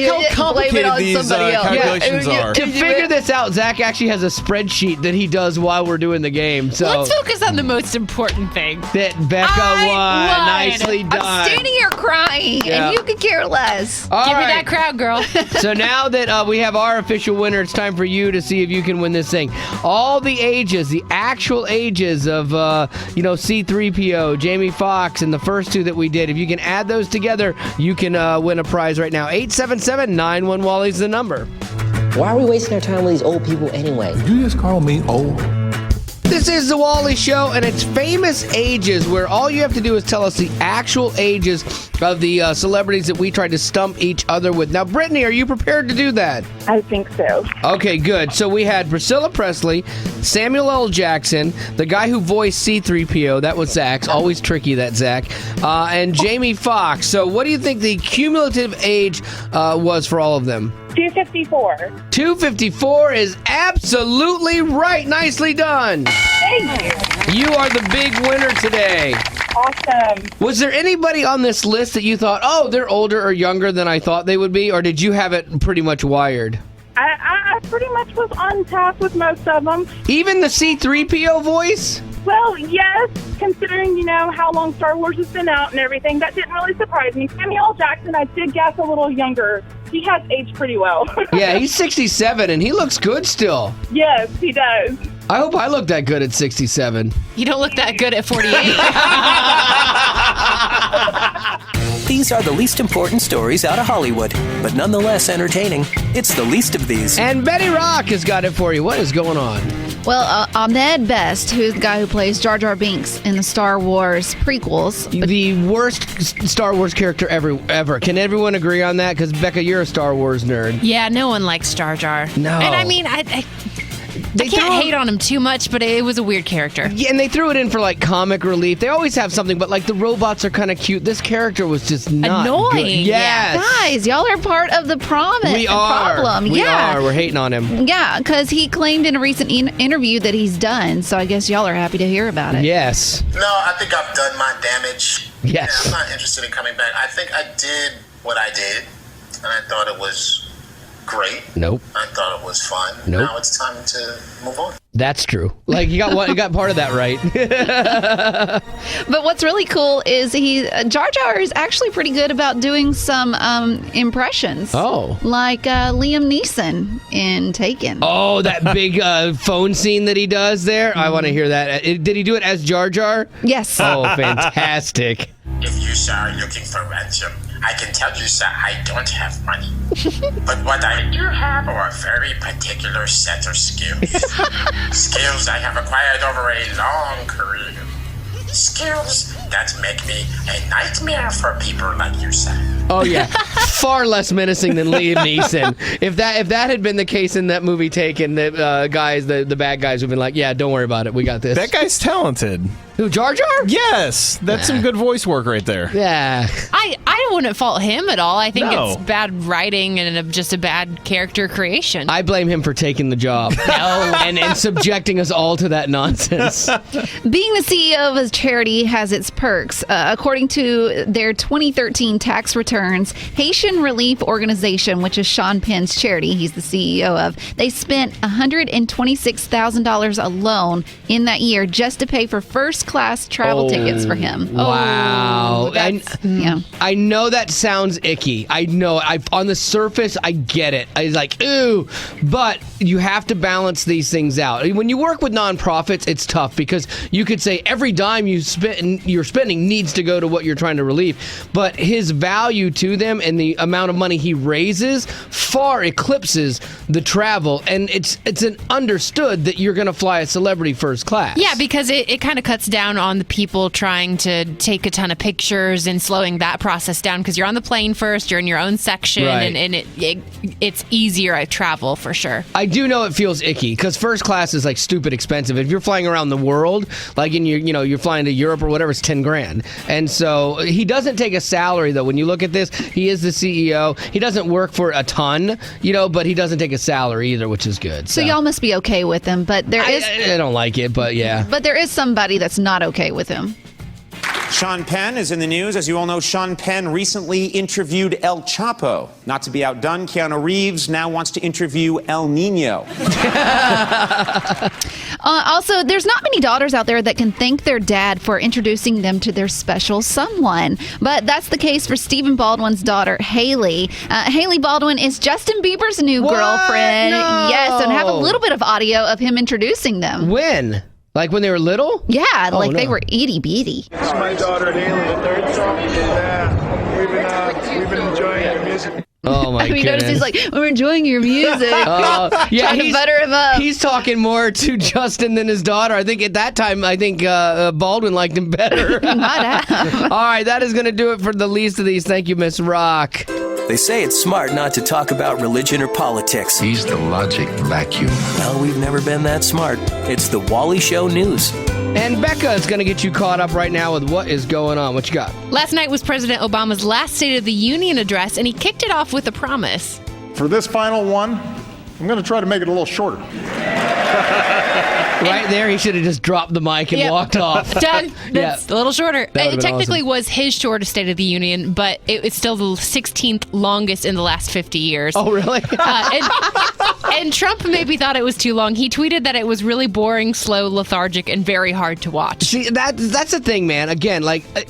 you how blame it complicated on these somebody else. calculations Yeah, are. to figure this out, Zach actually has a spreadsheet that he does while we're doing the game. So Let's focus on the most important thing. that Becca I won. won. Nicely done. I'm standing here crying, Yeah. and you could care less. All Give me right. that crowd, girl. So now that we have our official winner, it's time for you to see if you can win this thing. All the ages, the actual ages of, C-3PO, Jamie Foxx, and the first two that we did. If you can add those together, you can win a prize right now. 877-91-WALLY is the number. Why are we wasting our time with these old people anyway? You just call me old. This is the Wally Show, and it's famous ages, where all you have to do is tell us the actual ages of the celebrities that we tried to stump each other with. Now, Brittany, are you prepared to do that? I think so. Okay, good. So we had Priscilla Presley, Samuel L. Jackson, the guy who voiced C-3PO, that was Zach's, always tricky, that Zach, and Jamie Foxx. So what do you think the cumulative age was for all of them? 254. 254 is absolutely right. Nicely done. Thank you. You are the big winner today. Awesome. Was there anybody on this list that you thought, oh, they're older or younger than I thought they would be, or did you have it pretty much wired? I pretty much was on task with most of them. Even the C-3PO voice? Well, yes, considering, how long Star Wars has been out and everything, that didn't really surprise me. Samuel L. Jackson, I did guess a little younger. He has aged pretty well. Yeah, he's 67, and he looks good still. Yes, he does. I hope I look that good at 67. You don't look that good at 48. These are the least important stories out of Hollywood, but nonetheless entertaining. It's the least of these. And Betty Rock has got it for you. What is going on? Well, Ahmed Best, who's the guy who plays Jar Jar Binks in the Star Wars prequels. The worst Star Wars character ever. Can everyone agree on that? Because, Becca, you're a Star Wars nerd. Yeah, no one likes Jar Jar. No. And I mean, I can't hate on him too much, but it was a weird character. Yeah, and they threw it in for like comic relief. They always have something, but like the robots are kind of cute. This character was just not Annoying. good. Yes. Guys, y'all are part of the problem. We are. Problem. We are. We're hating on him. Yeah, because he claimed in a recent interview that he's done. So I guess y'all are happy to hear about it. Yes. No, I think I've done my damage. Yes. Yeah, I'm not interested in coming back. I think I did what I did, and I thought it was great. Nope. I thought it was fun. Nope. Now it's time to move on. That's true. Like you got part of that right. But what's really cool is Jar Jar is actually pretty good about doing some impressions. Oh. Like Liam Neeson in Taken. Oh, that big phone scene that he does there. I want to hear that. Did he do it as Jar Jar? Yes. Oh, fantastic. If you, sir, are looking for ransom, I can tell you, sir, I don't have money. But what I do have are a very particular set of skills. Skills I have acquired over a long career. Skills that make me a nightmare for people like you, sir. Oh yeah, far less menacing than Liam Neeson. If that had been the case in that movie Taken, the bad guys would have been like, yeah, don't worry about it, we got this. That guy's talented. Who, Jar Jar? Yes, that's some good voice work right there. Yeah. I wouldn't fault him at all. I think No. it's bad writing and just a bad character creation. I blame him for taking the job. No. and subjecting us all to that nonsense. Being the CEO of a charity has its perks. According to their 2013 tax returns, Haitian Haitian Relief Organization, which is Sean Penn's charity he's the CEO of, they spent $126,000 alone in that year just to pay for first-class travel tickets for him. Wow. Yeah. I know that sounds icky. I know. On the surface, I get it. I was like, ooh. But you have to balance these things out. When you work with nonprofits, it's tough because you could say every dime you're spending needs to go to what you're trying to relieve. But his value to them and the amount of money he raises far eclipses the travel. And it's an understood that you're going to fly a celebrity first class. Yeah, because it kind of cuts down on the people trying to take a ton of pictures and slowing that process down because you're on the plane first, you're in your own section, Right. and it's easier at travel for sure. I do know it feels icky because first class is like stupid expensive. If you're flying around the world, like you're flying to Europe or whatever, it's $10,000. And so he doesn't take a salary though. When you look at this, he is the CEO. He doesn't work for a ton, but he doesn't take a salary either, which is good. So y'all must be okay with him, but there is. I don't like it, but yeah. But there is somebody that's not okay with him. Sean Penn is in the news. As you all know, Sean Penn recently interviewed El Chapo. Not to be outdone, Keanu Reeves now wants to interview El Nino. Also, there's not many daughters out there that can thank their dad for introducing them to their special someone. But that's the case for Stephen Baldwin's daughter, Haley. Haley Baldwin is Justin Bieber's new girlfriend. No. Yes, and have a little bit of audio of him introducing them. When? Like when they were little? Yeah, Oh, like they no. were itty bitty. This is my daughter Haley, the third song, and we've been enjoying your music. Oh my You goodness. notice he's like, we're enjoying your music. Yeah, Trying to butter him up. He's talking more to Justin than his daughter. I think at that time, Baldwin liked him better. He might have. All right, that is going to do it for the least of these. Thank you, Miss Rock. They say it's smart not to talk about religion or politics. He's the logic vacuum. Well, we've never been that smart. It's the Wally Show News. And Becca is going to get you caught up right now with what is going on. What you got? Last night was President Obama's last State of the Union address, and he kicked it off with a promise. For this final one, I'm going to try to make it a little shorter. Right there, he should have just dropped the mic and Yep. walked off. Done. That's a little shorter. That would've It been technically awesome. was his shortest State of the Union, but it's still the 16th longest in the last 50 years. Oh, really? And Trump maybe thought it was too long. He tweeted that it was really boring, slow, lethargic, and very hard to watch. See, that's the thing, man. Again,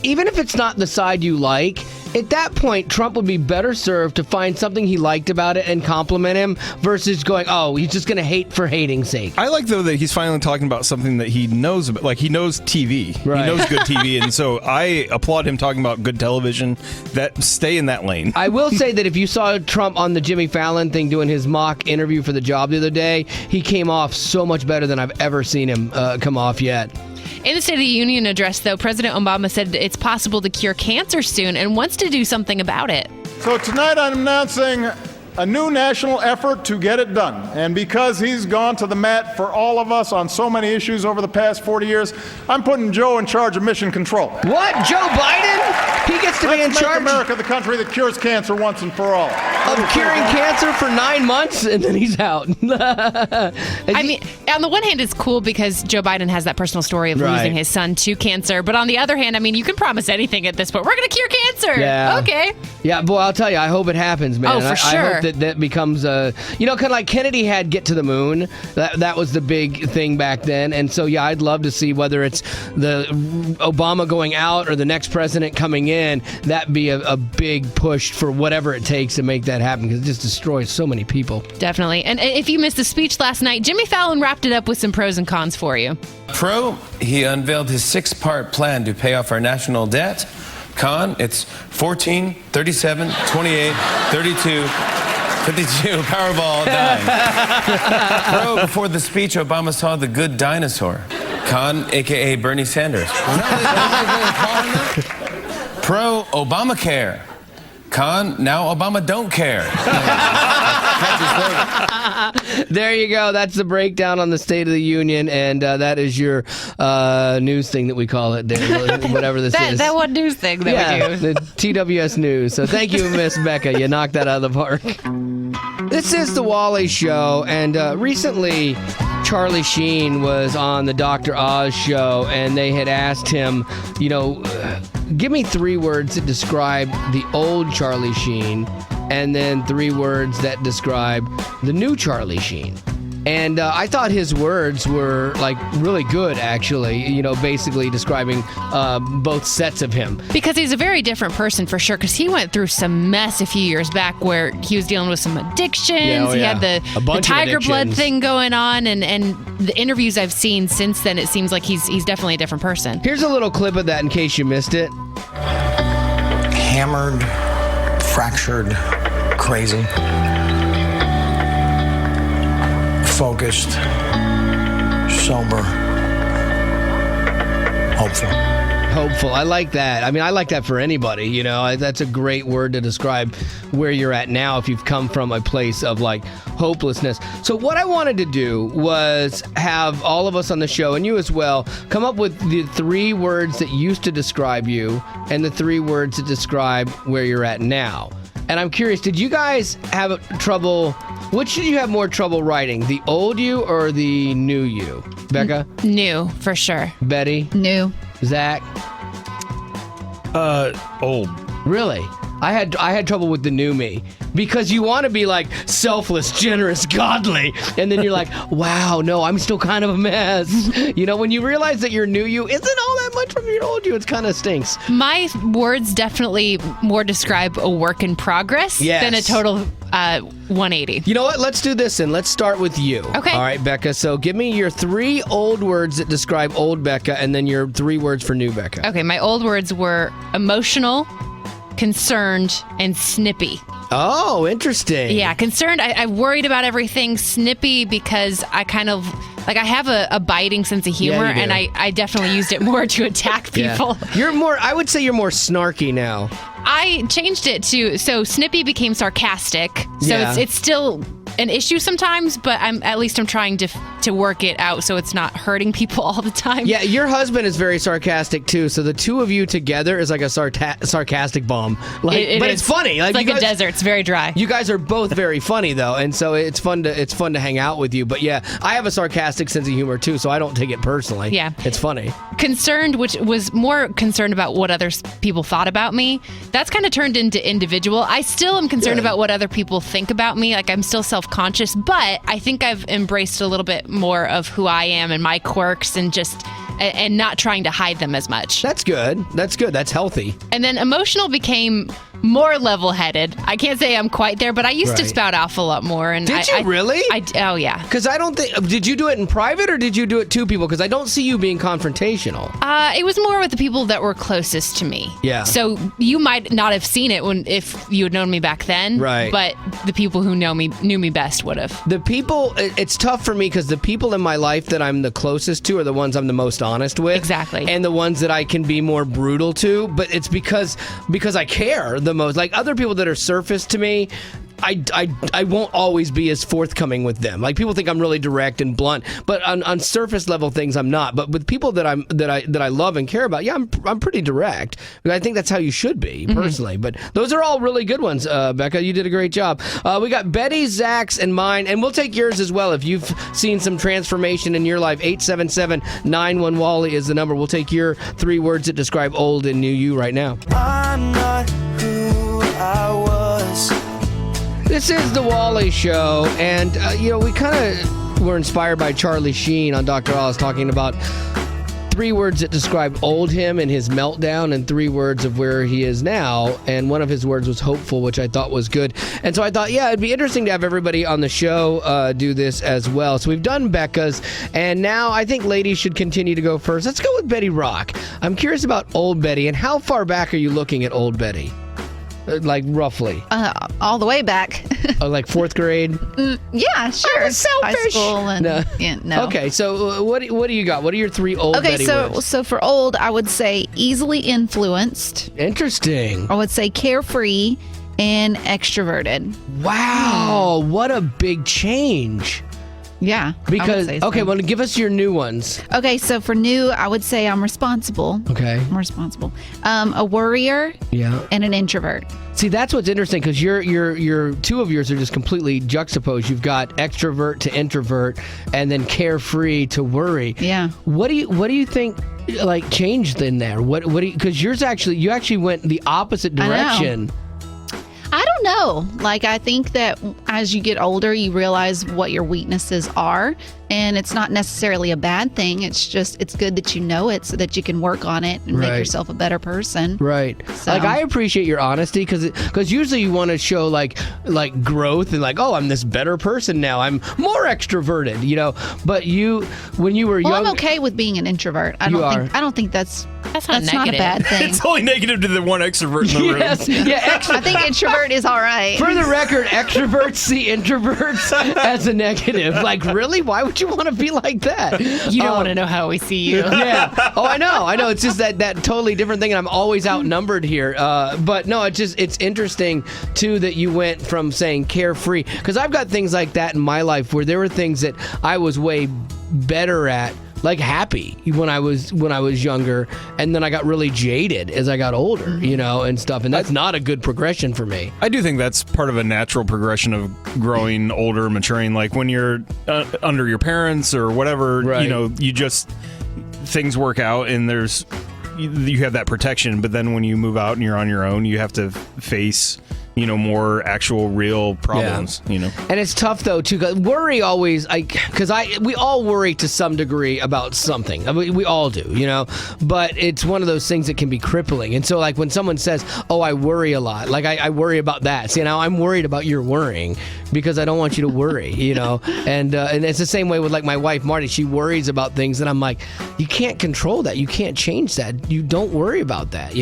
even if it's not the side you like, at that point, Trump would be better served to find something he liked about it and compliment him versus going, oh, he's just going to hate for hating's sake. I like, though, that he's finally talking about something that he knows about. Like, he knows TV. Right. He knows good TV. And so I applaud him talking about good television. Stay in that lane. I will say that if you saw Trump on the Jimmy Fallon thing doing his mock interview for the job the other day, he came off so much better than I've ever seen him come off yet. In the State of the Union address, though, President Obama said it's possible to cure cancer soon and wants to do something about it. So tonight I'm announcing a new national effort to get it done. And because he's gone to the mat for all of us on so many issues over the past 40 years, I'm putting Joe in charge of mission control. What? Joe Biden? He gets to be in Let's charge make America the country that cures cancer once and for all. of curing cancer for 9 months, and then he's out. I mean, on the one hand, it's cool because Joe Biden has that personal story of Right. losing his son to cancer. But on the other hand, I mean, you can promise anything at this point. We're going to cure cancer. Yeah. Okay. Yeah, boy, I'll tell you, I hope it happens, man. Oh, for I sure. hope that becomes kind of like Kennedy had get to the moon. That was the big thing back then. And so, yeah, I'd love to see whether it's the Obama going out or the next president coming in. That'd be a big push for whatever it takes to make that happen because it just destroys so many people. Definitely. And if you missed the speech last night, Jimmy Fallon wrapped it up with some pros and cons for you. Pro, he unveiled his 6-part plan to pay off our national debt. Con, it's 14, 37, 28, 32, 52, Powerball, dime. Pro, before the speech, Obama saw the good dinosaur. Con, a.k.a. Bernie Sanders. Pro, Obamacare. Con, now Obama don't care. There you go. That's the breakdown on the State of the Union, and that is your news thing that we call it there, whatever this is. That one news thing that we do. The TWS News. So thank you, Miss Becca. You knocked that out of the park. This is the Wally Show, and recently Charlie Sheen was on the Dr. Oz show, and they had asked him, give me 3 words that describe the old Charlie Sheen, and then 3 words that describe the new Charlie Sheen. And I thought his words were like really good, actually, basically describing both sets of him. Because he's a very different person for sure, because he went through some mess a few years back where he was dealing with some addictions. He had the tiger blood thing going on, and the interviews I've seen since then, it seems like he's definitely a different person. Here's a little clip of that in case you missed it. Hammered, fractured, crazy. Focused, sober, hopeful. Hopeful. I like that. I mean, I like that for anybody, That's a great word to describe where you're at now if you've come from a place of, hopelessness. So what I wanted to do was have all of us on the show, and you as well, come up with the 3 words that used to describe you and the 3 words that describe where you're at now. And I'm curious, did you guys have trouble... Which did you have more trouble writing, the old you or the new you? Becca? New, for sure. Betty? New. Zach? Old. Really? I had trouble with the new me because you want to be like selfless, generous, godly, and then you're like, wow, no, I'm still kind of a mess. When you realize that your new you isn't all that much from your old you, it kind of stinks. My words definitely more describe a work in progress than a total 180. You know what? Let's do this and let's start with you. Okay. All right, Becca. So give me your 3 old words that describe old Becca, and then your 3 words for new Becca. Okay, my old words were emotional, concerned, and snippy. Oh, interesting. Yeah, concerned. I worried about everything. Snippy because I kind of I have a biting sense of humor, and I definitely used it more to attack people. Yeah. I would say you're more snarky now. I changed it so snippy became sarcastic. So it's still an issue sometimes, but I'm trying to work it out so it's not hurting people all the time. Yeah, your husband is very sarcastic too, so the two of you together is like a sarcastic bomb. It's funny. It's like a desert. It's very dry. You guys are both very funny though, and so it's fun to hang out with you. But yeah, I have a sarcastic sense of humor too, so I don't take it personally. Yeah. It's funny. Concerned, which was more concerned about what other people thought about me. That's kind of turned into individual. I still am concerned about what other people think about me. I'm still self-conscious, but I think I've embraced a little bit more of who I am and my quirks and not trying to hide them as much. That's good. That's healthy. And then emotional became more level-headed. I can't say I'm quite there, but I used to spout off a lot more. And did you really? Oh, yeah. Because I don't think... Did you do it in private or did you do it to people? Because I don't see you being confrontational. It was more with the people that were closest to me. Yeah. So you might not have seen it if you had known me back then. Right. But the people who knew me best would have. The people... It's tough for me because the people in my life that I'm the closest to are the ones I'm the most honest with. Exactly. And the ones that I can be more brutal to. But it's because I care the most. Like other people that are surface to me, I won't always be as forthcoming with them. Like people think I'm really direct and blunt, but on surface level things I'm not. But with people that I love and care about, yeah, I'm pretty direct. I think that's how you should be personally. But those are all really good ones, Becca. You did a great job. We got Betty, Zach's, and mine, and we'll take yours as well if you've seen some transformation in your life. 877-91-WALLY is the number. We'll take your 3 words that describe old and new you right now. I'm not who I was. This is the Wally Show, and we kind of were inspired by Charlie Sheen on Dr. Oz talking about 3 words that describe old him and his meltdown, and 3 words of where he is now. And one of his words was hopeful, which I thought was good. And so I thought, it'd be interesting to have everybody on the show do this as well. So we've done Becca's, and now I think ladies should continue to go first. Let's go with Betty Rock. I'm curious about old Betty, and how far back are you looking at old Betty? Like roughly? All the way back. Like 4th grade? Yeah, sure. Oh, selfish. High school and No. Yeah, no. Okay, so what do you got? What are your 3 old Betty words? So for old, I would say easily influenced. Interesting. I would say carefree and extroverted. Wow, what a big change. Yeah. Because, I would say so. okay, well, give us your new ones. Okay, so for new, I would say I'm responsible. Okay. I'm responsible. A worrier. Yeah. And an introvert. See, that's what's interesting because your two of yours are just completely juxtaposed. You've got extrovert to introvert, and then carefree to worry. Yeah. What do you think like changed in there? What do you, because you actually went the opposite direction. I don't know. Like, I think that as you get older, you realize what your weaknesses are. And it's not necessarily a bad thing. It's good that you know it so that you can work on it and make yourself a better person. Right. So. Like, I appreciate your honesty because usually you want to show like growth and like, oh, I'm this better person now. I'm more extroverted, But when you were young, I'm okay with being an introvert. I don't think that's not a bad thing. It's only negative to the one extrovert in the room. Yes. Yeah. I think introvert is all right. For the record, extroverts see introverts as a negative. Like, really? Why would you want to be like that? You don't want to know how we see you. Yeah. Oh, I know. It's just that totally different thing, and I'm always outnumbered here. But no, it's interesting too that you went from saying carefree, because I've got things like that in my life where there were things that I was way better at. Like happy when I was younger, and then I got really jaded as I got older, and stuff. And that's not a good progression for me. I do think that's part of a natural progression of growing older, maturing. Like when you're under your parents or whatever, you just things work out, and you have that protection. But then when you move out and you're on your own, you have to face more actual real problems, And it's tough though too, 'cause worry always, we all worry to some degree about something. I mean, we all do, but it's one of those things that can be crippling. And so like when someone says, oh, I worry a lot, like I worry about that. See, now I'm worried about your worrying because I don't want you to worry, and it's the same way with like my wife, Marty. She worries about things and I'm like, you can't control that. You can't change that. You don't worry about that,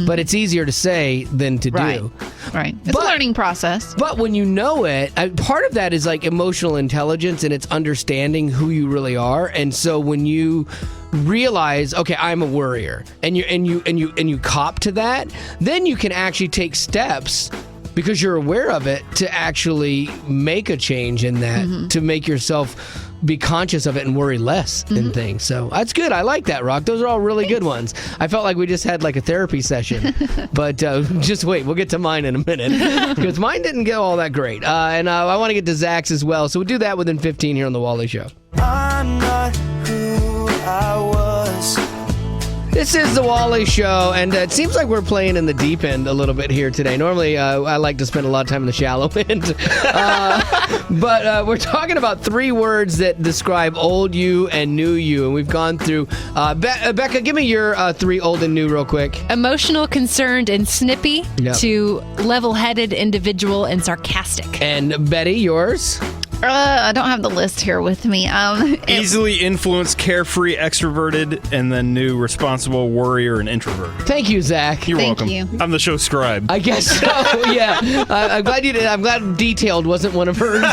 but it's easier to say than to do. Right. It's a learning process. But when you know it, part of that is like emotional intelligence, and it's understanding who you really are. And so when you realize, okay, I'm a worrier, and you cop to that, then you can actually take steps, because you're aware of it, to actually make a change in that, to make yourself be conscious of it and worry less in things. So that's good. I like that, Rock. Those are all really good ones. I felt like we just had like a therapy session, but just wait. We'll get to mine in a minute because mine didn't go all that great. And I want to get to Zach's as well. So we'll do that within 15 here on The Wally Show. I'm not who I was. This is The Wally Show, and it seems like we're playing in the deep end a little bit here today. Normally, I like to spend a lot of time in the shallow end. But we're talking about 3 words that describe old you and new you, and we've gone through. Becca, give me your 3 old and new real quick. Emotional, concerned, and snippy to level-headed, individual, and sarcastic. And Betty, yours? I don't have the list here with me. Easily influenced, carefree, extroverted, and then new, responsible, worrier, and introvert. Thank you, Zach. You're Thank welcome. you. I'm the show scribe. I guess so. Yeah, I'm glad you did. I'm glad detailed wasn't one of hers.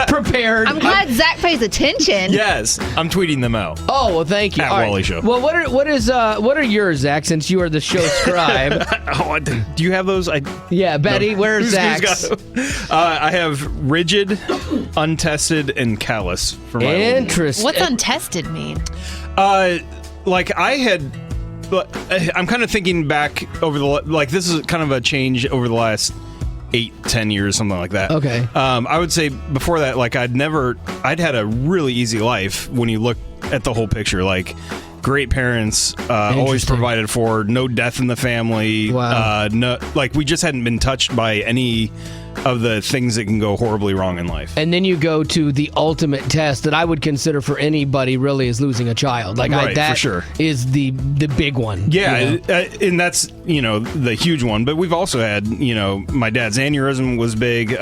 Prepared. I'm glad Zach pays attention. Yes, I'm tweeting them out. Oh, well, thank you. At All Wally Show. Well, what are yours, Zach? Since you are the show scribe. Do you have those? Yeah, Betty. No. Where's Zach's? I have rigid, untested, and callous for my Interesting. What's untested mean? Like I had. I'm kind of thinking back over this is kind of a change over the last 8-10 years, something like that. Okay. I would say before that, like I'd had a really easy life when you look at the whole picture. Like great parents, always provided for, no death in the family. Wow. We just hadn't been touched by any of the things that can go horribly wrong in life. And then you go to the ultimate test that I would consider for anybody really is losing a child. Like right, that for sure. is the big one. Yeah, and that's, the huge one. But we've also had, my dad's aneurysm was big,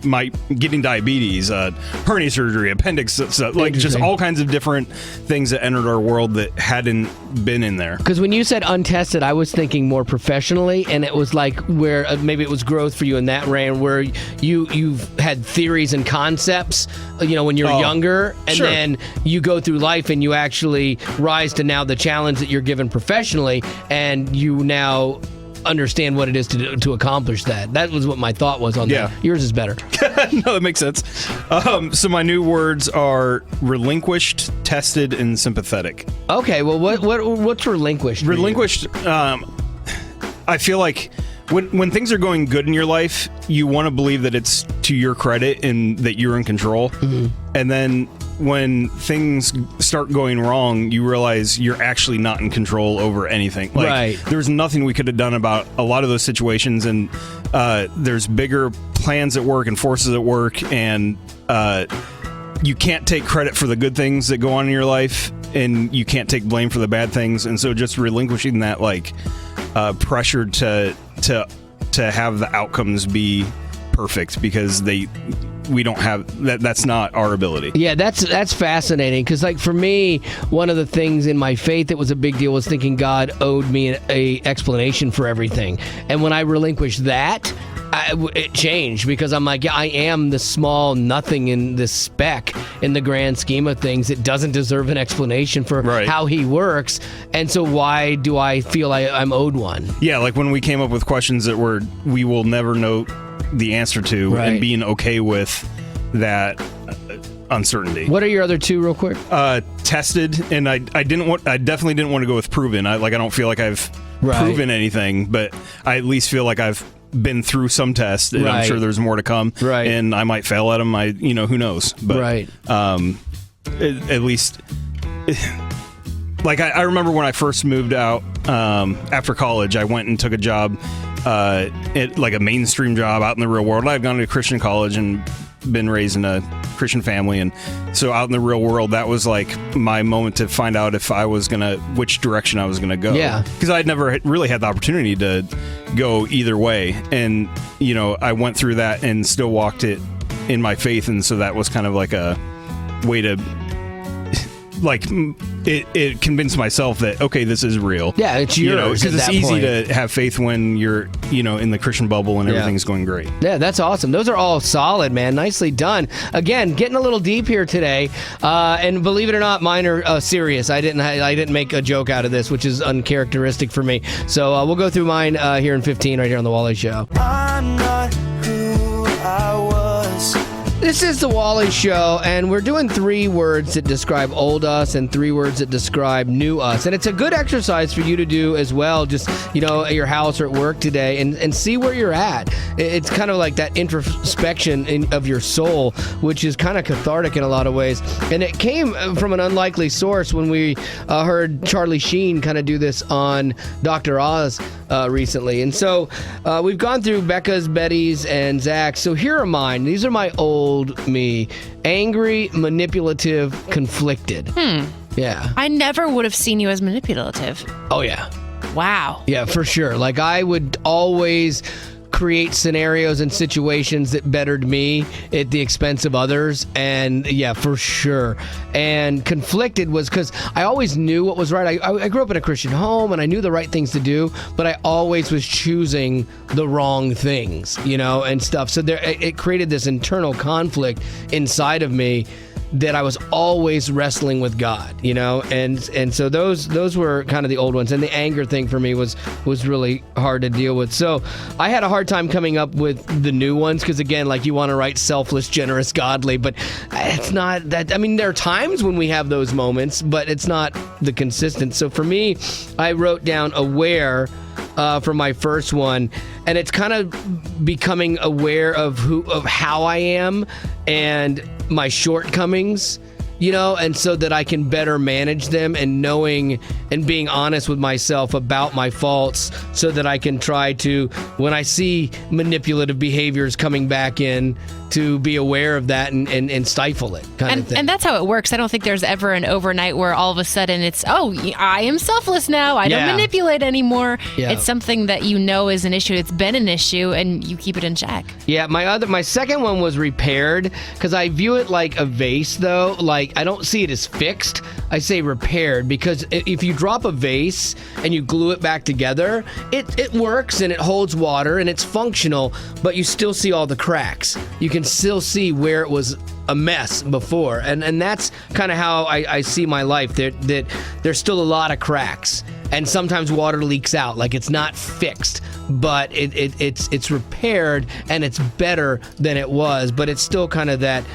my getting diabetes, hernia surgery, appendix, like just all kinds of different things that entered our world that hadn't been in there. Because when you said untested, I was thinking more professionally, and it was like where maybe it was growth for you in that realm where you've had theories and concepts, when you're younger, and sure. then you go through life and you actually rise to now the challenge that you're given professionally, and you now understand what it is to accomplish that. That was what my thought was on that. Yours is better. No, that makes sense. So my new words are relinquished, tested, and sympathetic. Okay, well, what's relinquished? Relinquished. I feel like when things are going good in your life, you want to believe that it's to your credit and that you're in control. Mm-hmm. And then when things start going wrong, you realize you're actually not in control over anything. Like, there's nothing we could have done about a lot of those situations, and there's bigger plans at work and forces at work, and you can't take credit for the good things that go on in your life, and you can't take blame for the bad things. And so just relinquishing that pressure to have the outcomes be perfect, because we don't have that's not our ability. Yeah, that's fascinating, because for me, one of the things in my faith that was a big deal was thinking God owed me a explanation for everything. And when I relinquished that, it changed, because I'm like, I am the small nothing in this speck in the grand scheme of things. It doesn't deserve an explanation for how he works. And so why do I feel I'm owed one? Yeah, like when we came up with questions that we will never know the answer to, and being okay with that uncertainty. What are your other two, real quick? Tested, and I definitely didn't want to go with proven. I don't feel like I've proven anything, but I at least feel like I've been through some tests, and I'm sure there's more to come. And I might fail at them. Who knows? But at least, I remember when I first moved out after college, I went and took a job. A mainstream job out in the real world. I've gone to a Christian college and been raised in a Christian family, and so out in the real world, that was my moment to find out if I was which direction I was gonna go. Yeah, because I'd never really had the opportunity to go either way, and I went through that and still walked it in my faith, and so that was kind of like a way to it convinced myself that, okay, this is real. Yeah, it's yours. Because it's easy to have faith when you're in the Christian bubble and everything's going great. Yeah, that's awesome. Those are all solid, man. Nicely done. Again, getting a little deep here today, and believe it or not, mine are serious. I didn't make a joke out of this, which is uncharacteristic for me. So we'll go through mine here in 15 right here on the Wally Show. I'm not who I was. This is the Wally Show, and we're doing 3 words that describe old us and 3 words that describe new us. And it's a good exercise for you to do as well, just, at your house or at work today, and see where you're at. It's kind of like that introspection of your soul, which is kind of cathartic in a lot of ways. And it came from an unlikely source when we heard Charlie Sheen kind of do this on Dr. Oz recently. And so we've gone through Becca's, Betty's, and Zach's. So here are mine. These are my old me. Angry, manipulative, conflicted. Yeah. I never would have seen you as manipulative. Oh, yeah. Wow. Yeah, for sure. I would always create scenarios and situations that bettered me at the expense of others. And yeah, for sure. And conflicted was because I always knew what was right. I grew up in a Christian home and I knew the right things to do, but I always was choosing the wrong things, and stuff. So it created this internal conflict inside of me that I was always wrestling with God, and so those were kind of the old ones. And the anger thing for me was really hard to deal with. So I had a hard time coming up with the new ones because, again, you want to write selfless, generous, godly, but it's not that. I mean, there are times when we have those moments, but it's not the consistent. So for me, I wrote down aware for my first one, and it's kind of becoming aware of how I am and my shortcomings, and so that I can better manage them, and knowing and being honest with myself about my faults so that I can try to, when I see manipulative behaviors coming back in, to be aware of that and stifle it kind of thing. And that's how it works. I don't think there's ever an overnight where all of a sudden it's, I am selfless now. I don't manipulate anymore. Yeah. It's something that is an issue. It's been an issue, and you keep it in check. Yeah, my second one was repaired, because I view it like a vase, though. I don't see it as fixed. I say repaired, because if you drop a vase and you glue it back together, it works and it holds water and it's functional, but you still see all the cracks. You can still see where it was a mess before, and that's kind of how I see my life. That there's still a lot of cracks, and sometimes water leaks out. Like it's not fixed, but it's repaired and it's better than it was. But it's still kind of that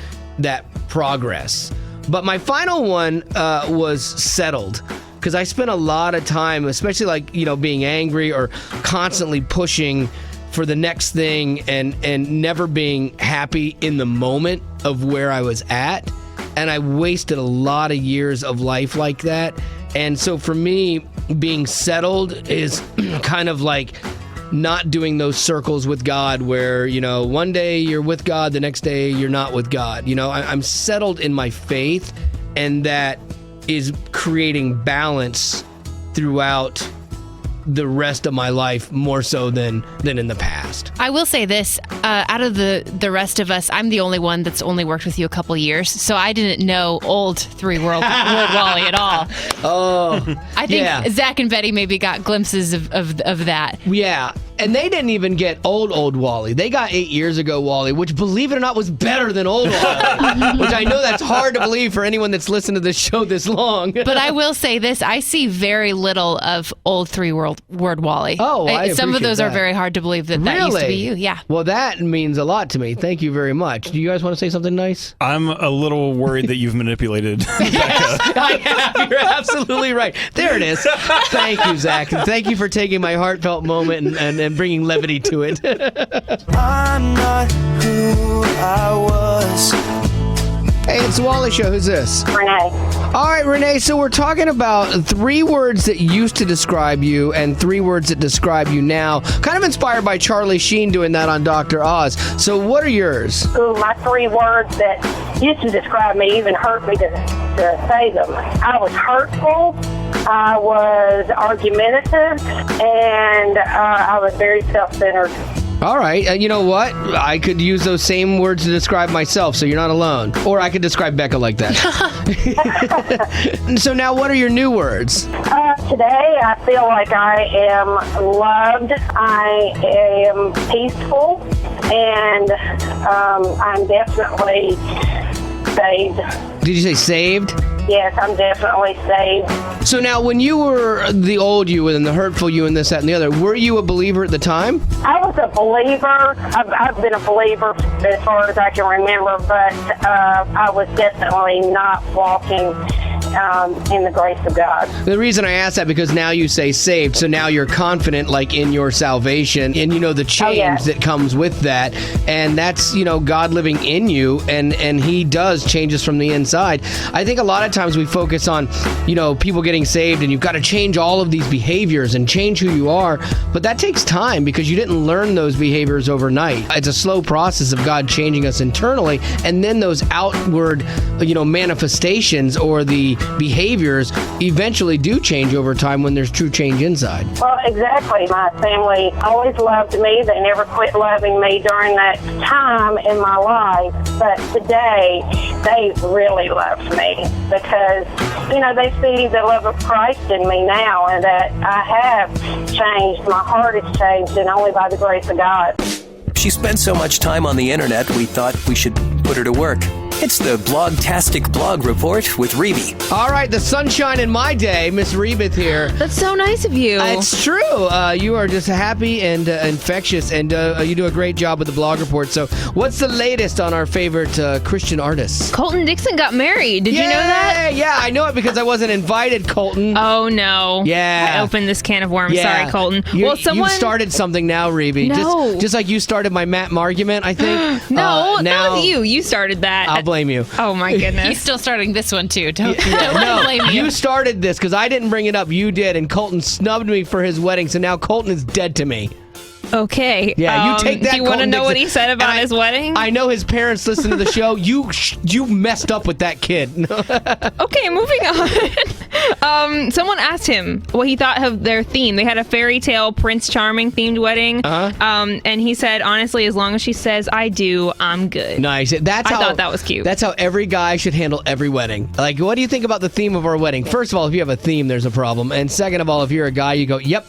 progress. But my final one was settled. Because I spent a lot of time, especially like, being angry or constantly pushing for the next thing and never being happy in the moment of where I was at. And I wasted a lot of years of life like that. And so for me, being settled is kind of like not doing those circles with God where, one day you're with God, the next day you're not with God. I'm settled in my faith, and that is creating balance throughout the rest of my life more so than in the past. I will say this, out of the rest of us, I'm the only one that's only worked with you a couple years, so I didn't know old Word Wally at all. Oh, I think Zach and Betty maybe got glimpses of that. Yeah. And they didn't even get old Wally. They got 8 years ago Wally, which, believe it or not, was better than old Wally. Which I know that's hard to believe for anyone that's listened to this show this long. But I will say this, I see very little of old Word Wally. Oh, I some of those appreciate are that. very hard to believe that used to be you. Yeah. Well, that means a lot to me. Thank you very much. Do you guys want to say something nice? I'm a little worried that you've manipulated. Yes, I have. You're absolutely right. There it is. Thank you, Zach. And thank you for taking my heartfelt moment and bringing levity to it. I'm not who I was. Hey, it's the Wally Show. Who's this? Renee. All right, Renee. So we're talking about 3 words that used to describe you and 3 words that describe you now. Kind of inspired by Charlie Sheen doing that on Dr. Oz. So what are yours? Ooh, my 3 words that used to describe me even hurt me to say them. I was hurtful. I was argumentative, and I was very self-centered. All right. You know what? I could use those same words to describe myself, so you're not alone. Or I could describe Becca like that. So now what are your new words? Today, I feel like I am loved. I am peaceful, and I'm definitely saved. Did you say saved? Yes, I'm definitely saved. So now, when you were the old you and the hurtful you and this, that, and the other, were you a believer at the time? I was a believer. I've been a believer as far as I can remember, but I was definitely not walking in the grace of God. The reason I ask that, because now you say saved, so now you're confident like in your salvation, and you know the change that comes with that, and that's, God living in you, and he does change us from the inside. I think a lot of times we focus on, people getting saved, and you've got to change all of these behaviors and change who you are, but that takes time because you didn't learn those behaviors overnight. It's a slow process of God changing us internally, and then those outward, manifestations or the behaviors eventually do change over time when there's true change inside. Well, exactly. My family always loved me. They never quit loving me during that time in my life. But today, they really love me because, they see the love of Christ in me now, and that I have changed. My heart has changed, and only by the grace of God. She spent so much time on the internet, we thought we should put her to work. It's the Blogtastic Blog Report with Reby. All right, the sunshine in my day, Miss Rebeth here. That's so nice of you. It's true. You are just happy and infectious, and you do a great job with the blog report. So what's the latest on our favorite Christian artists? Colton Dixon got married. Did you know that? Yeah, I know it because I wasn't invited, Colton. Oh, no. Yeah. I opened this can of worms. Sorry, Colton. You started something now, Reby. No. Just like you started my Matt argument, I think. No, that was you. You started that. I'll blame you. Oh, my goodness. He's still starting this one, too. Don't let him blame you. You started this because I didn't bring it up. You did, and Colton snubbed me for his wedding, so now Colton is dead to me. Okay. Yeah, you take that. Do you want to know what he said about his wedding? I know his parents listen to the show. You messed up with that kid. Okay, moving on. Someone asked him what he thought of their theme. They had a fairy tale Prince Charming themed wedding. And he said, honestly, as long as she says I do, I'm good. Nice. I thought that was cute. That's how every guy should handle every wedding. Like, what do you think about the theme of our wedding? First of all, if you have a theme, there's a problem. And second of all, if you're a guy, you go, yep.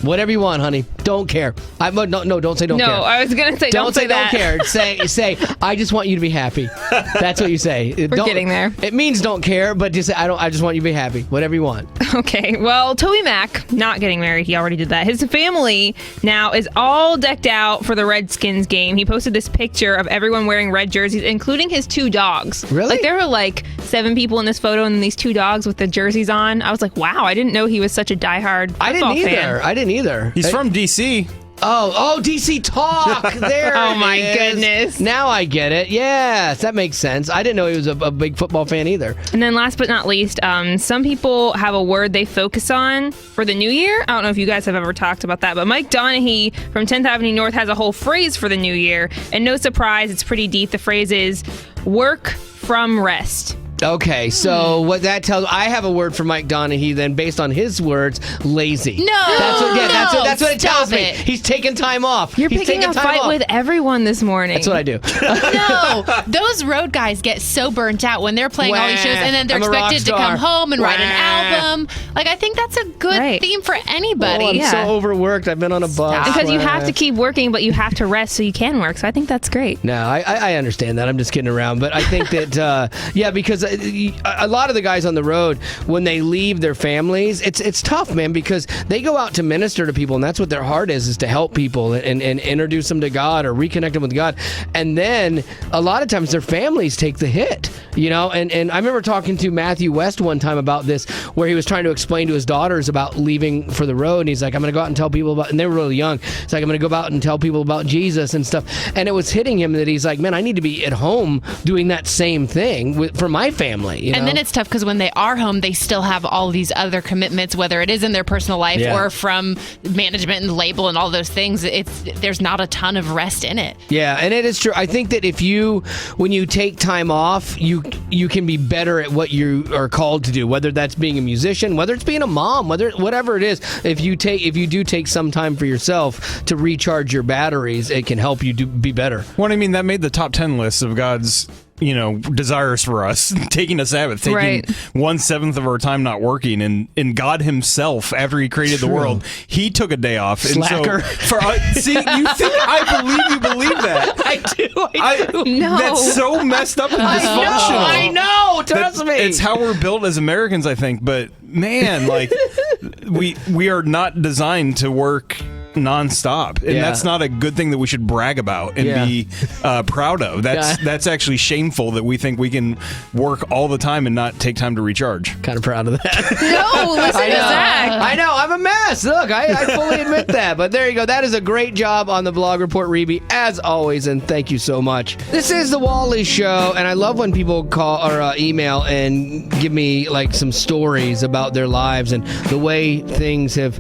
Whatever you want, honey. Don't care. No, don't say don't care. No, I was going to say don't say don't that. care. Say, I just want you to be happy. That's what you say. We're getting there. It means don't care, but just say, I just want you to be happy. Whatever you want. Okay, well, Toby Mac, not getting married. He already did that. His family now is all decked out for the Redskins game. He posted this picture of everyone wearing red jerseys, including his 2 dogs. Really? Like, there were like 7 people in this photo and these 2 dogs with the jerseys on. I was like, wow, I didn't know he was such a diehard football fan. I didn't either. He's from D.C. Oh, DC Talk. There Oh, my it is. goodness. Now I get it. Yes, that makes sense. I didn't know he was a big football fan either. And then last but not least, some people have a word they focus on for the new year. I don't know if you guys have ever talked about that, but Mike Donaghy from 10th Avenue North has a whole phrase for the new year. And no surprise, it's pretty deep. The phrase is work from rest. Okay, so what that tells, I have a word for Mike Donaghy then based on his words, lazy. No, that's what it tells me. it. He's taking time off. You're He's picking taking a time fight off. with everyone this morning. That's what I do. No, those road guys get so burnt out when they're playing all these shows, and then they're I'm a rock expected to star. come home and write an Wah. album. Like, I think that's a good theme for anybody. Oh, I'm so overworked. I've been on a bus. Because you have to keep working, but you have to rest so you can work. So I think that's great. No, I understand that. I'm just kidding around. But I think that, because a lot of the guys on the road, when they leave their families, it's tough, man, because they go out to minister to people, and that's what their heart is to help people and introduce them to God or reconnect them with God. And then a lot of times their families take the hit, and I remember talking to Matthew West one time about this, where he was trying to explain to his daughters about leaving for the road, and he's like, I'm going to go out and tell people about, and they were really young. It's like, I'm going to go out and tell people about Jesus and stuff. And it was hitting him that he's like, man, I need to be at home doing that same thing for my family. And then it's tough because when they are home, they still have all these other commitments, whether it is in their personal life or from management and label and all those things. There's not a ton of rest in it. Yeah, and it is true. I think that when you take time off, you can be better at what you are called to do, whether that's being a musician, whether it's being a mom, whatever it is. If you do take some time for yourself to recharge your batteries, it can help you be better. Well, I mean, that made the top 10 list of God's desires for us. Taking a Sabbath, taking 1/7 of our time not working, and God Himself, after He created the world, He took a day off. Slacker. And so, see, you think I believe you believe that? I do. No, that's so messed up and dysfunctional. I know. Trust me. It's how we're built as Americans, I think. But man, like we are not designed to work nonstop, and that's not a good thing that we should brag about and be proud of. That's actually shameful that we think we can work all the time and not take time to recharge. Kind of proud of that. No, listen to Zach. I know, I'm a mess. Look, I fully admit that. But there you go. That is a great job on the blog report, Reby, as always, and thank you so much. This is the Wally Show, and I love when people call or email and give me like some stories about their lives and the way things have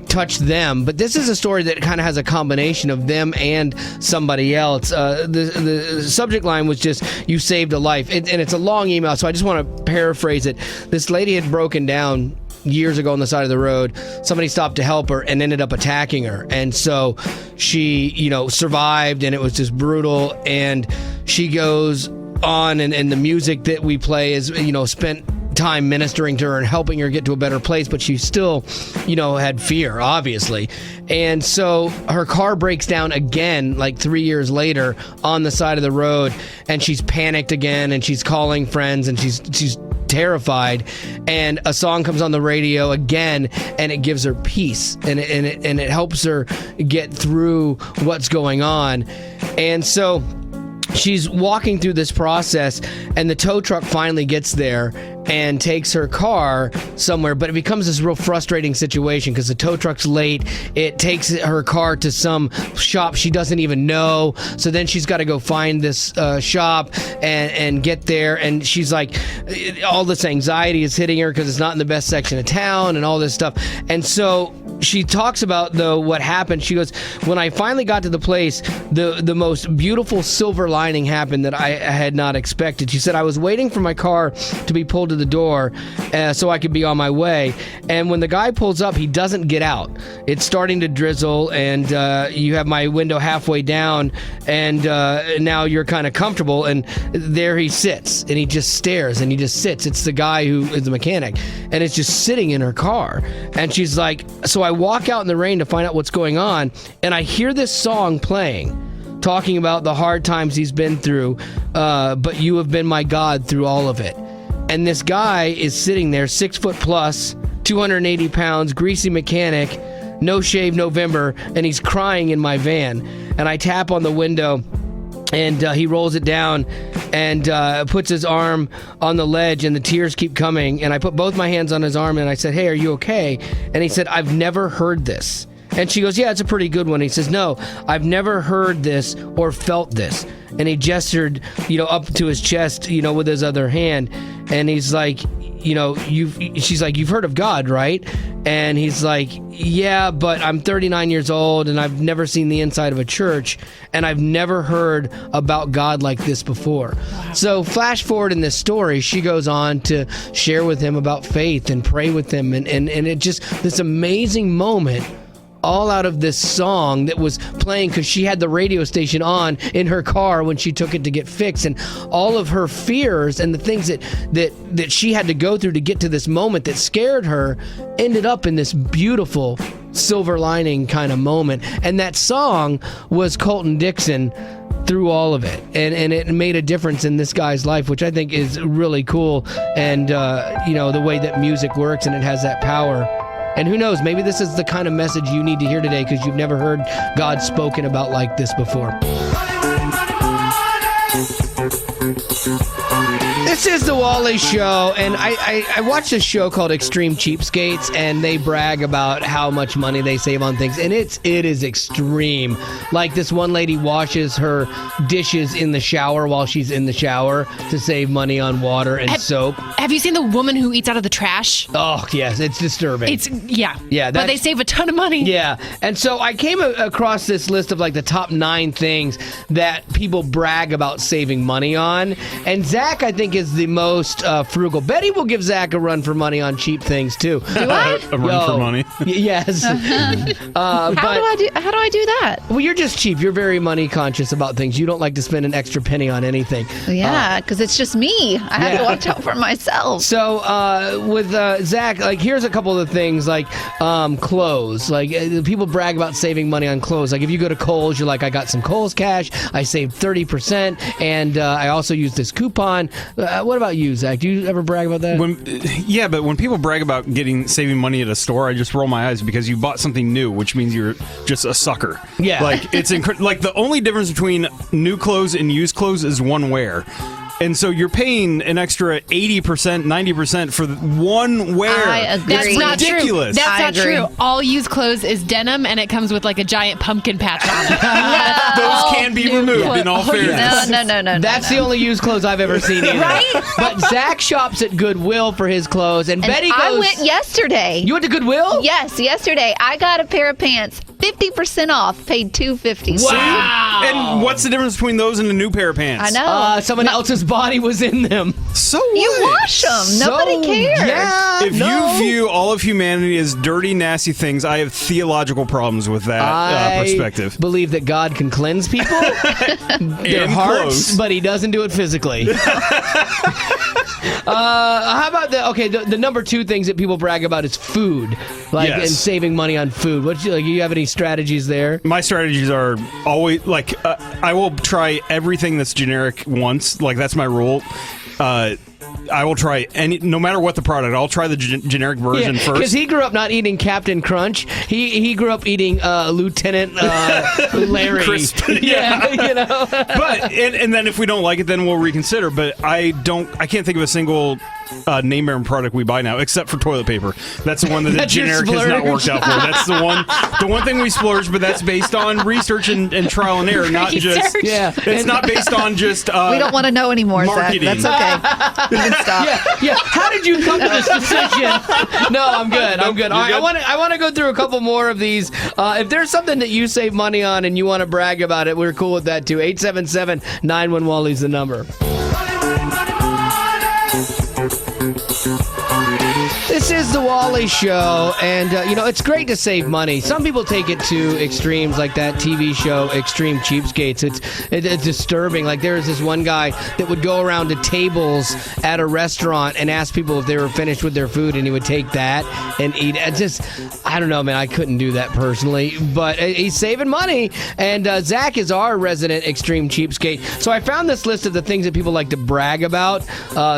touched them. But this is a story that kind of has a combination of them and somebody else. The subject line was just, you saved a life. And it's a long email, so I just want to paraphrase it. This lady had broken down years ago on the side of the road. Somebody stopped to help her and ended up attacking her. And so she, survived, and it was just brutal. And she goes on, and the music that we play is, spent time ministering to her and helping her get to a better place, but she still, had fear, obviously. And so her car breaks down again, like 3 years later, on the side of the road, and she's panicked again, and she's calling friends, and she's terrified. And a song comes on the radio again, and it gives her peace, and it helps her get through what's going on. And so she's walking through this process, and the tow truck finally gets there and takes her car somewhere, but it becomes this real frustrating situation because the tow truck's late. It takes her car to some shop she doesn't even know, so then she's got to go find this shop and get there, and she's like, all this anxiety is hitting her because it's not in the best section of town and all this stuff. And so she talks about what happened. She goes, when I finally got to the place, the most beautiful silver lining happened that I had not expected. She said, I was waiting for my car to be pulled to the door so I could be on my way, and when the guy pulls up, he doesn't get out. It's starting to drizzle, and you have my window halfway down, and now you're kind of comfortable, and there he sits, and he just stares, and he just sits. It's the guy who is the mechanic, and it's just sitting in her car. And she's like, so I walk out in the rain to find out what's going on, and I hear this song playing, talking about the hard times he's been through, but you have been my God through all of it. And this guy is sitting there, 6 foot plus, 280 pounds, greasy mechanic, no shave November, and he's crying in my van. And I tap on the window, and he rolls it down and puts his arm on the ledge, and the tears keep coming. And I put both my hands on his arm, and I said, "Hey, are you okay?" And he said, "I've never heard this." And she goes, "Yeah, it's a pretty good one." He says, "No, I've never heard this or felt this." And he gestured, up to his chest, with his other hand. And he's like, she's like, "You've heard of God, right?" And he's like, "Yeah, but I'm 39 years old and I've never seen the inside of a church and I've never heard about God like this before." Wow. So flash forward in this story, she goes on to share with him about faith and pray with him. And it just, this amazing moment, all out of this song that was playing because she had the radio station on in her car when she took it to get fixed, and all of her fears and the things that she had to go through to get to this moment that scared her ended up in this beautiful silver lining kind of moment. And that song was Colton Dixon through all of it, and it made a difference in this guy's life, which I think is really cool. And the way that music works, and it has that power. And who knows, maybe this is the kind of message you need to hear today because you've never heard God spoken about like this before. This is the Wally Show, and I watched a show called Extreme Cheapskates, and they brag about how much money they save on things, and it is extreme. Like, this one lady washes her dishes in the shower while she's in the shower to save money on water and soap. Have you seen the woman who eats out of the trash? Oh, yes, it's disturbing. Yeah, but they save a ton of money. Yeah, and so I came across this list of like the top 9 things that people brag about saving money on, and Zach, I think, is the most frugal. Betty will give Zach a run for money on cheap things too. Do I? A run for money? Yes. How do I do that? Well, you're just cheap. You're very money conscious about things. You don't like to spend an extra penny on anything. Yeah, because it's just me. I have to watch out for myself. So with Zach, like, here's a couple of the things, like clothes. Like, people brag about saving money on clothes. Like, if you go to Kohl's, you're like, I got some Kohl's cash. I saved 30%, and I also used this coupon. What about you, Zach? Do you ever brag about that? But when people brag about saving money at a store, I just roll my eyes because you bought something new, which means you're just a sucker. Yeah. Like, it's like the only difference between new clothes and used clothes is one wear. And so you're paying an extra 80%, 90% for one wear. I agree. That's not ridiculous. True. That's not agree. true. All used clothes is denim, and it comes with like a giant pumpkin patch on it. Those can be removed in all fairness. No. That's the only used clothes I've ever seen either. Right? But Zach shops at Goodwill for his clothes, and Betty goes... I went yesterday. You went to Goodwill? Yes, yesterday. I got a pair of pants, 50% off, paid $250. Wow! And what's the difference between those and a new pair of pants? I know. Someone else's body was in them. So what? You wash them. Nobody cares. Yeah, If you view all of humanity as dirty, nasty things, I have theological problems with that perspective. I believe that God can cleanse people, their hearts, clothes. but he doesn't do it physically. How about the number 2 things that people brag about is food, like, Yes. and saving money on food. You have any strategies there? My strategies are always like I will try everything that's generic once. Like, that's my rule. I will try no matter what the product. I'll try the generic version first. Because he grew up not eating Captain Crunch. He grew up eating Lieutenant Larry. Crisp. Yeah, you know. But and then if we don't like it, then we'll reconsider. But I can't think of a single name brand product we buy now, except for toilet paper. That's the one that the generic has not worked out for. That's the one thing we splurge, but that's based on research and trial and error, not just. Yeah, it's not based on just. We don't want to know anymore, marketing. Zach. That's okay. You can stop. Yeah. How did you come to this decision? No, I'm good. I'm good. All right, I want to go through a couple more of these. If there's something that you save money on and you want to brag about it, we're cool with that too. 877-91-WALLY's the number. This is the Wally Show, and it's great to save money. Some people take it to extremes, like that TV show, Extreme Cheapskates. It's disturbing. Like there was this one guy that would go around to tables at a restaurant and ask people if they were finished with their food, and he would take that and eat. I don't know, man. I couldn't do that personally, but he's saving money. And Zach is our resident Extreme Cheapskate. So I found this list of the things that people like to brag about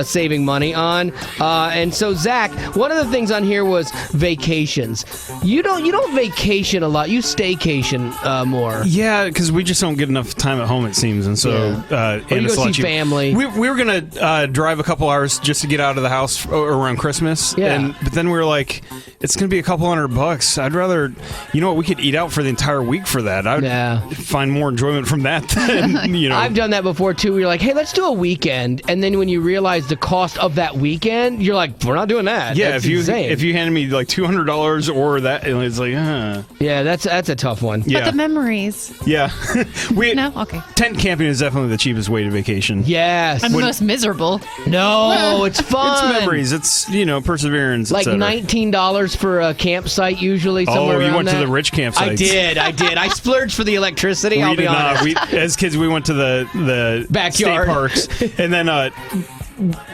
saving money on. And so Zach, one of the things on here was vacations. You don't vacation a lot. You staycation more. Yeah, because we just don't get enough time at home, it seems, and so and it's you go see family. We were gonna drive a couple hours just to get out of the house around Christmas, but then we were like, it's gonna be a couple $100. I'd rather, we could eat out for the entire week for that. I'd find more enjoyment from that than I've done that before too. You're like, hey, let's do a weekend, and then when you realize the cost of that weekend, you're like, we're not doing that. Yeah, that's if you handed me like $200 or that, it's like, yeah, that's a tough one. But the memories. Yeah, No, okay. Tent camping is definitely the cheapest way to vacation. Yes, And the most miserable. No, it's fun. It's memories. It's perseverance. Like $19 for a campsite usually. Somewhere you went around to the rich campsites. I did. I splurged for the electricity. I'll be honest. As kids, we went to the backyard state parks, and then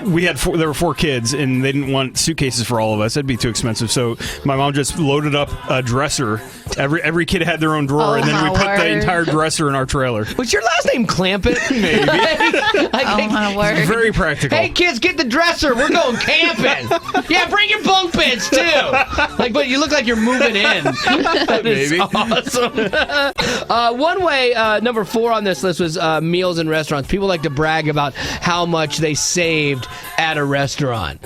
there were 4 kids, and they didn't want suitcases for all of us. That'd be too expensive. So my mom just loaded up a dresser. Every kid had their own drawer, and then we put the entire dresser in our trailer. Was your last name Clampett? Maybe. My word. Very practical. Hey kids, get the dresser. We're going camping. Yeah, bring your bunk beds too. But you look like you're moving in. That is awesome. One way, number 4 on this list was meals in restaurants. People like to brag about how much they saved at a restaurant.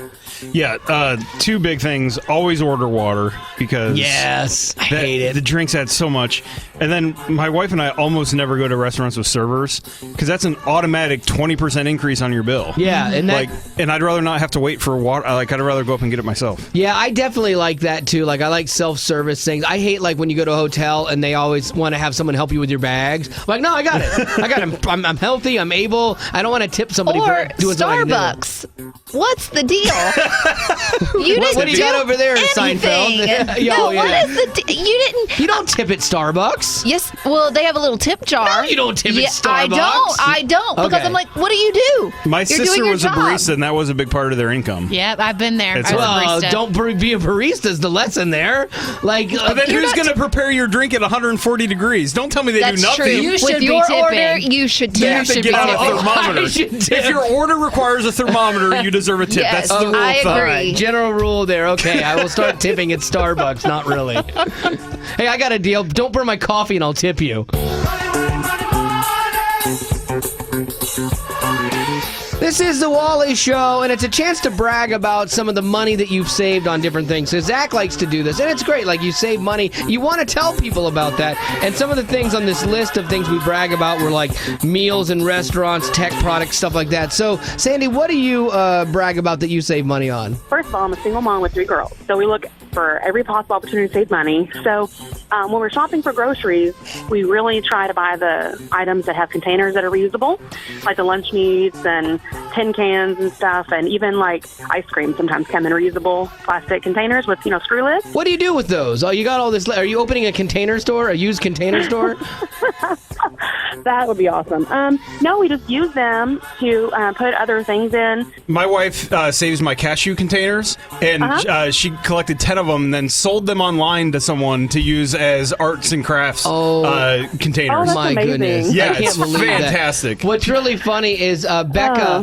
Yeah, 2 big things. Always order water, because I hate it. The drinks add so much. And then my wife and I almost never go to restaurants with servers, because that's an automatic 20% increase on your bill. Yeah, and and I'd rather not have to wait for water. I'd rather go up and get it myself. Yeah, I definitely like that too. Like, I like self-service things. I hate like when you go to a hotel and they always want to have someone help you with your bags. I'm like, no, I got it. I'm healthy. I'm able. I don't want to tip somebody for doing something. Starbucks. What's the deal? What do you got over there, Seinfeld? What is the You don't tip at Starbucks. Yes. Well, they have a little tip jar. No, you don't tip at Starbucks. I don't. Because Okay. I'm like, what do you do? My You're sister doing your was a job. barista, and that was a big part of their income. Yeah, I've been there. It's I was a barista. Don't be a barista is the lesson there. Like, But then who's going to prepare your drink at 140 degrees? Don't tell me they That's do nothing. true. You should With be your tipping. order, you should They tip. have to should get be out a tipping. thermometer. I should tip. If your order requires a thermometer, you deserve a tip. Yes, That's the rule I of thumb. agree. All right, general rule there. Okay, I will start tipping at Starbucks. Not really. Hey, I got a deal. Don't burn my coffee and I'll tip you. This is the Wally Show, and it's a chance to brag about some of the money that you've saved on different things. So Zach likes to do this, and it's great. Like, you save money. You want to tell people about that. And some of the things on this list of things we brag about were like meals in restaurants, tech products, stuff like that. So, Sandy, what do you brag about that you save money on? First of all, I'm a single mom with 3 girls, so we look for every possible opportunity to save money. So when we're shopping for groceries, we really try to buy the items that have containers that are reusable, like the lunch meats and tin cans and stuff, and even like ice cream sometimes come in reusable plastic containers with, screw lids. What do you do with those? Oh, you got all this. Are you opening a container store, a used container store? That would be awesome. No, we just use them to put other things in. My wife saves my cashew containers, and she collected 10 of them and then sold them online to someone to use as arts and crafts containers. Oh, that's My amazing. goodness. Yeah, I can't it's believe fantastic. That. What's really funny is Becca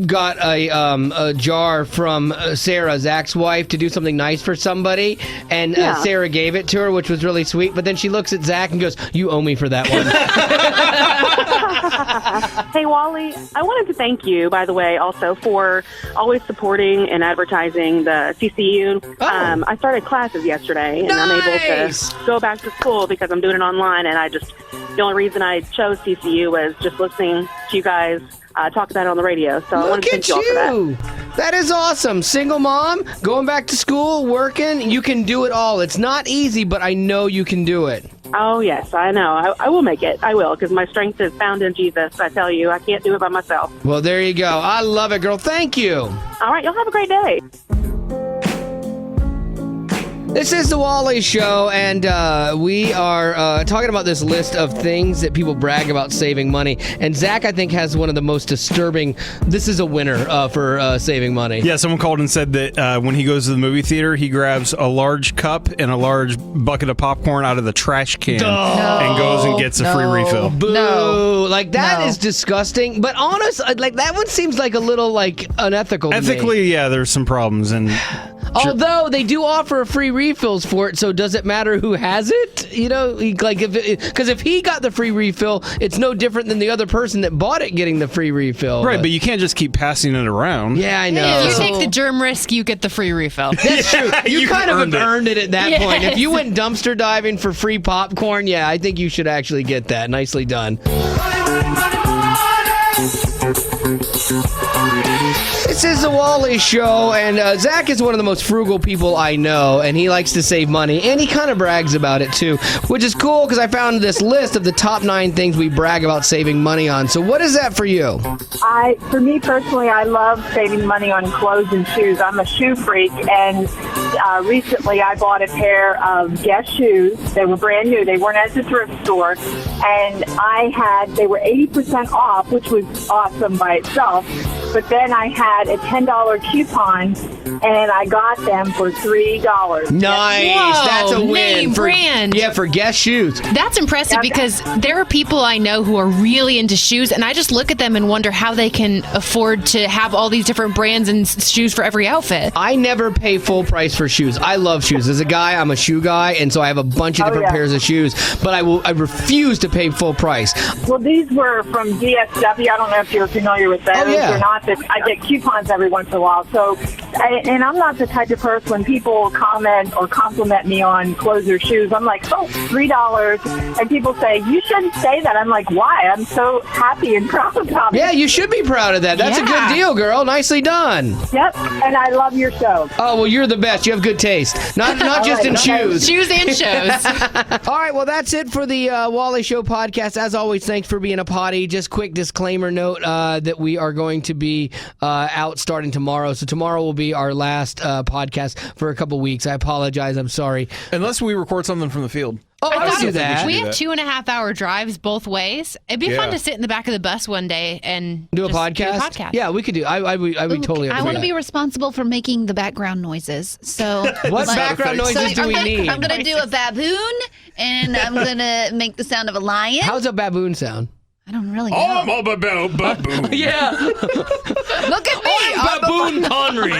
got a jar from Sarah, Zach's wife, to do something nice for somebody, and Sarah gave it to her, which was really sweet. But then she looks at Zach and goes, "You owe me for that one." Hey, Wally, I wanted to thank you, by the way, also for always supporting and advertising the CCU. I started classes yesterday, and I'm able to go back to school because I'm doing it online, and the only reason I chose CCU was just listening to you guys talk about it on the radio. So I wanted to thank you all for that. That is awesome. Single mom, going back to school, working, you can do it all. It's not easy, but I know you can do it. Oh, yes, I know. I will make it. I will, because my strength is found in Jesus. I tell you, I can't do it by myself. Well, there you go. I love it, girl. Thank you. All right, y'all have a great day. This is the Wally Show, and we are talking about this list of things that people brag about saving money. And Zach, I think, has one of the most disturbing. This is a winner for saving money. Yeah, someone called and said that when he goes to the movie theater, he grabs a large cup and a large bucket of popcorn out of the trash can and goes and gets a free refill. Boo! Like that is disgusting. But honest, like that one seems like a little like unethical. Ethically, yeah, there's some problems and. Although they do offer free refills for it, so does it matter who has it? You know, like because if he got the free refill, it's no different than the other person that bought it getting the free refill. Right, but you can't just keep passing it around. Yeah, I know. If you take the germ risk, you get the free refill. That's true. You kind of have earned it at that point. If you Yes. went dumpster diving for free popcorn, yeah, I think you should actually get that. Nicely done. This is the Wally Show, and Zach is one of the most frugal people I know, and he likes to save money, and he kind of brags about it too, which is cool because I found this list of the top 9 things we brag about saving money on. So what is that for you? For me personally, I love saving money on clothes and shoes. I'm a shoe freak, and recently I bought a pair of Guess shoes. They were brand new. They weren't at the thrift store, and they were 80% off, which was awesome by itself. But then I had a $10 coupon, and I got them for $3. Nice. Whoa, That's a win. name brand. Yeah, for Guess shoes. That's impressive because there are people I know who are really into shoes, and I just look at them and wonder how they can afford to have all these different brands and shoes for every outfit. I never pay full price for shoes. I love shoes. As a guy, I'm a shoe guy, and so I have a bunch of different pairs of shoes, but I refuse to pay full price. Well, these were from DSW. I don't know if you're familiar with those or not. I get coupons every once in a while. So, and I'm not the type of person when people comment or compliment me on clothes or shoes, I'm like, oh, $3. And people say, you shouldn't say that. I'm like, why? I'm so happy and proud about it. Yeah, you should be proud of that. That's a good deal, girl. Nicely done. Yep, and I love your show. Oh, well, you're the best. You have good taste. Not just in shoes. Shoes and shows. All right, well, that's it for the Wally Show podcast. As always, thanks for being a potty. Just quick disclaimer note that we are going to be out starting tomorrow. So tomorrow will be our last podcast for a couple weeks. I apologize. I'm sorry. Unless we record something from the field. Oh, I would do that. We have 2.5-hour drives both ways. It'd be fun to sit in the back of the bus one day and do a podcast. Yeah, we could do. I would totally. I want to be responsible for making the background noises. So what background noises do we need? I'm going to do a baboon, and I'm going to make the sound of a lion. How's a baboon sound? I don't really know. I'm a baboon. Yeah. Look at me. I'm Baboon Connery.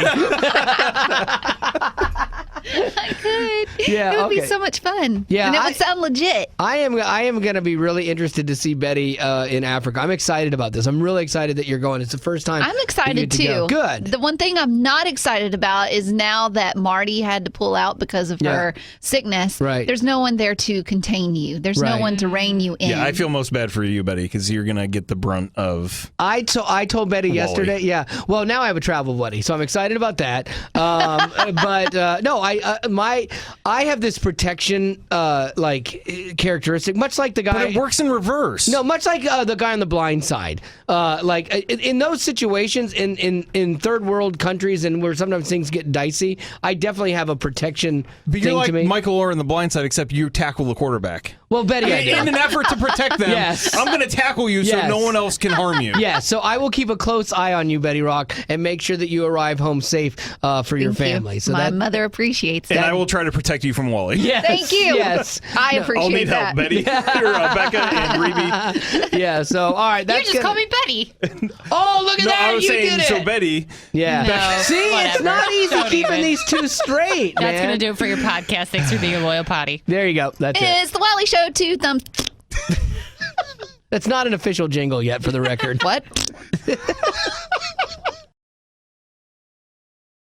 I could. Yeah, it would be so much fun. Yeah, and it would sound legit. I am going to be really interested to see Betty in Africa. I'm excited about this. I'm really excited that you're going. It's the first time. I'm excited too. Go. Good. The one thing I'm not excited about is now that Marty had to pull out because of her sickness. Right. There's no one there to contain you. There's no one to rein you in. Yeah, I feel most bad for you, Betty, because you're gonna get the brunt of. I told Betty yesterday. Yeah. Well, now I have a travel buddy, so I'm excited about that. But no, I have this protection characteristic, much like the guy. But it works in reverse. No, much like the guy on The Blind Side. Like in those situations in third world countries and where sometimes things get dicey, I definitely have a protection But thing you're like to me. Michael Orr in The Blind Side, except you tackle the quarterback. Well, Betty, I do. In an effort to protect them, Yes. I'm going to tackle you so no one else can harm you. Yeah, so I will keep a close eye on you, Betty Rock, and make sure that you arrive home safe for your family. So My mother appreciates that. And I will try to protect you from Wally. Yes. Thank you. Yes. I appreciate I'll need that. help, Betty. Or Becca and Rebe. Yeah, so, all right. You That's just call me Betty. Oh, look at No, that. I was you saying, did it. so Betty. Yeah. No, See, it's whatever. not easy Don't keeping even. these two straight, That's man. going to do it for your podcast. Thanks for being a loyal potty. There you go. That's it. It's the Wally Show. 2 thumbs. That's not an official jingle yet, for the record. What?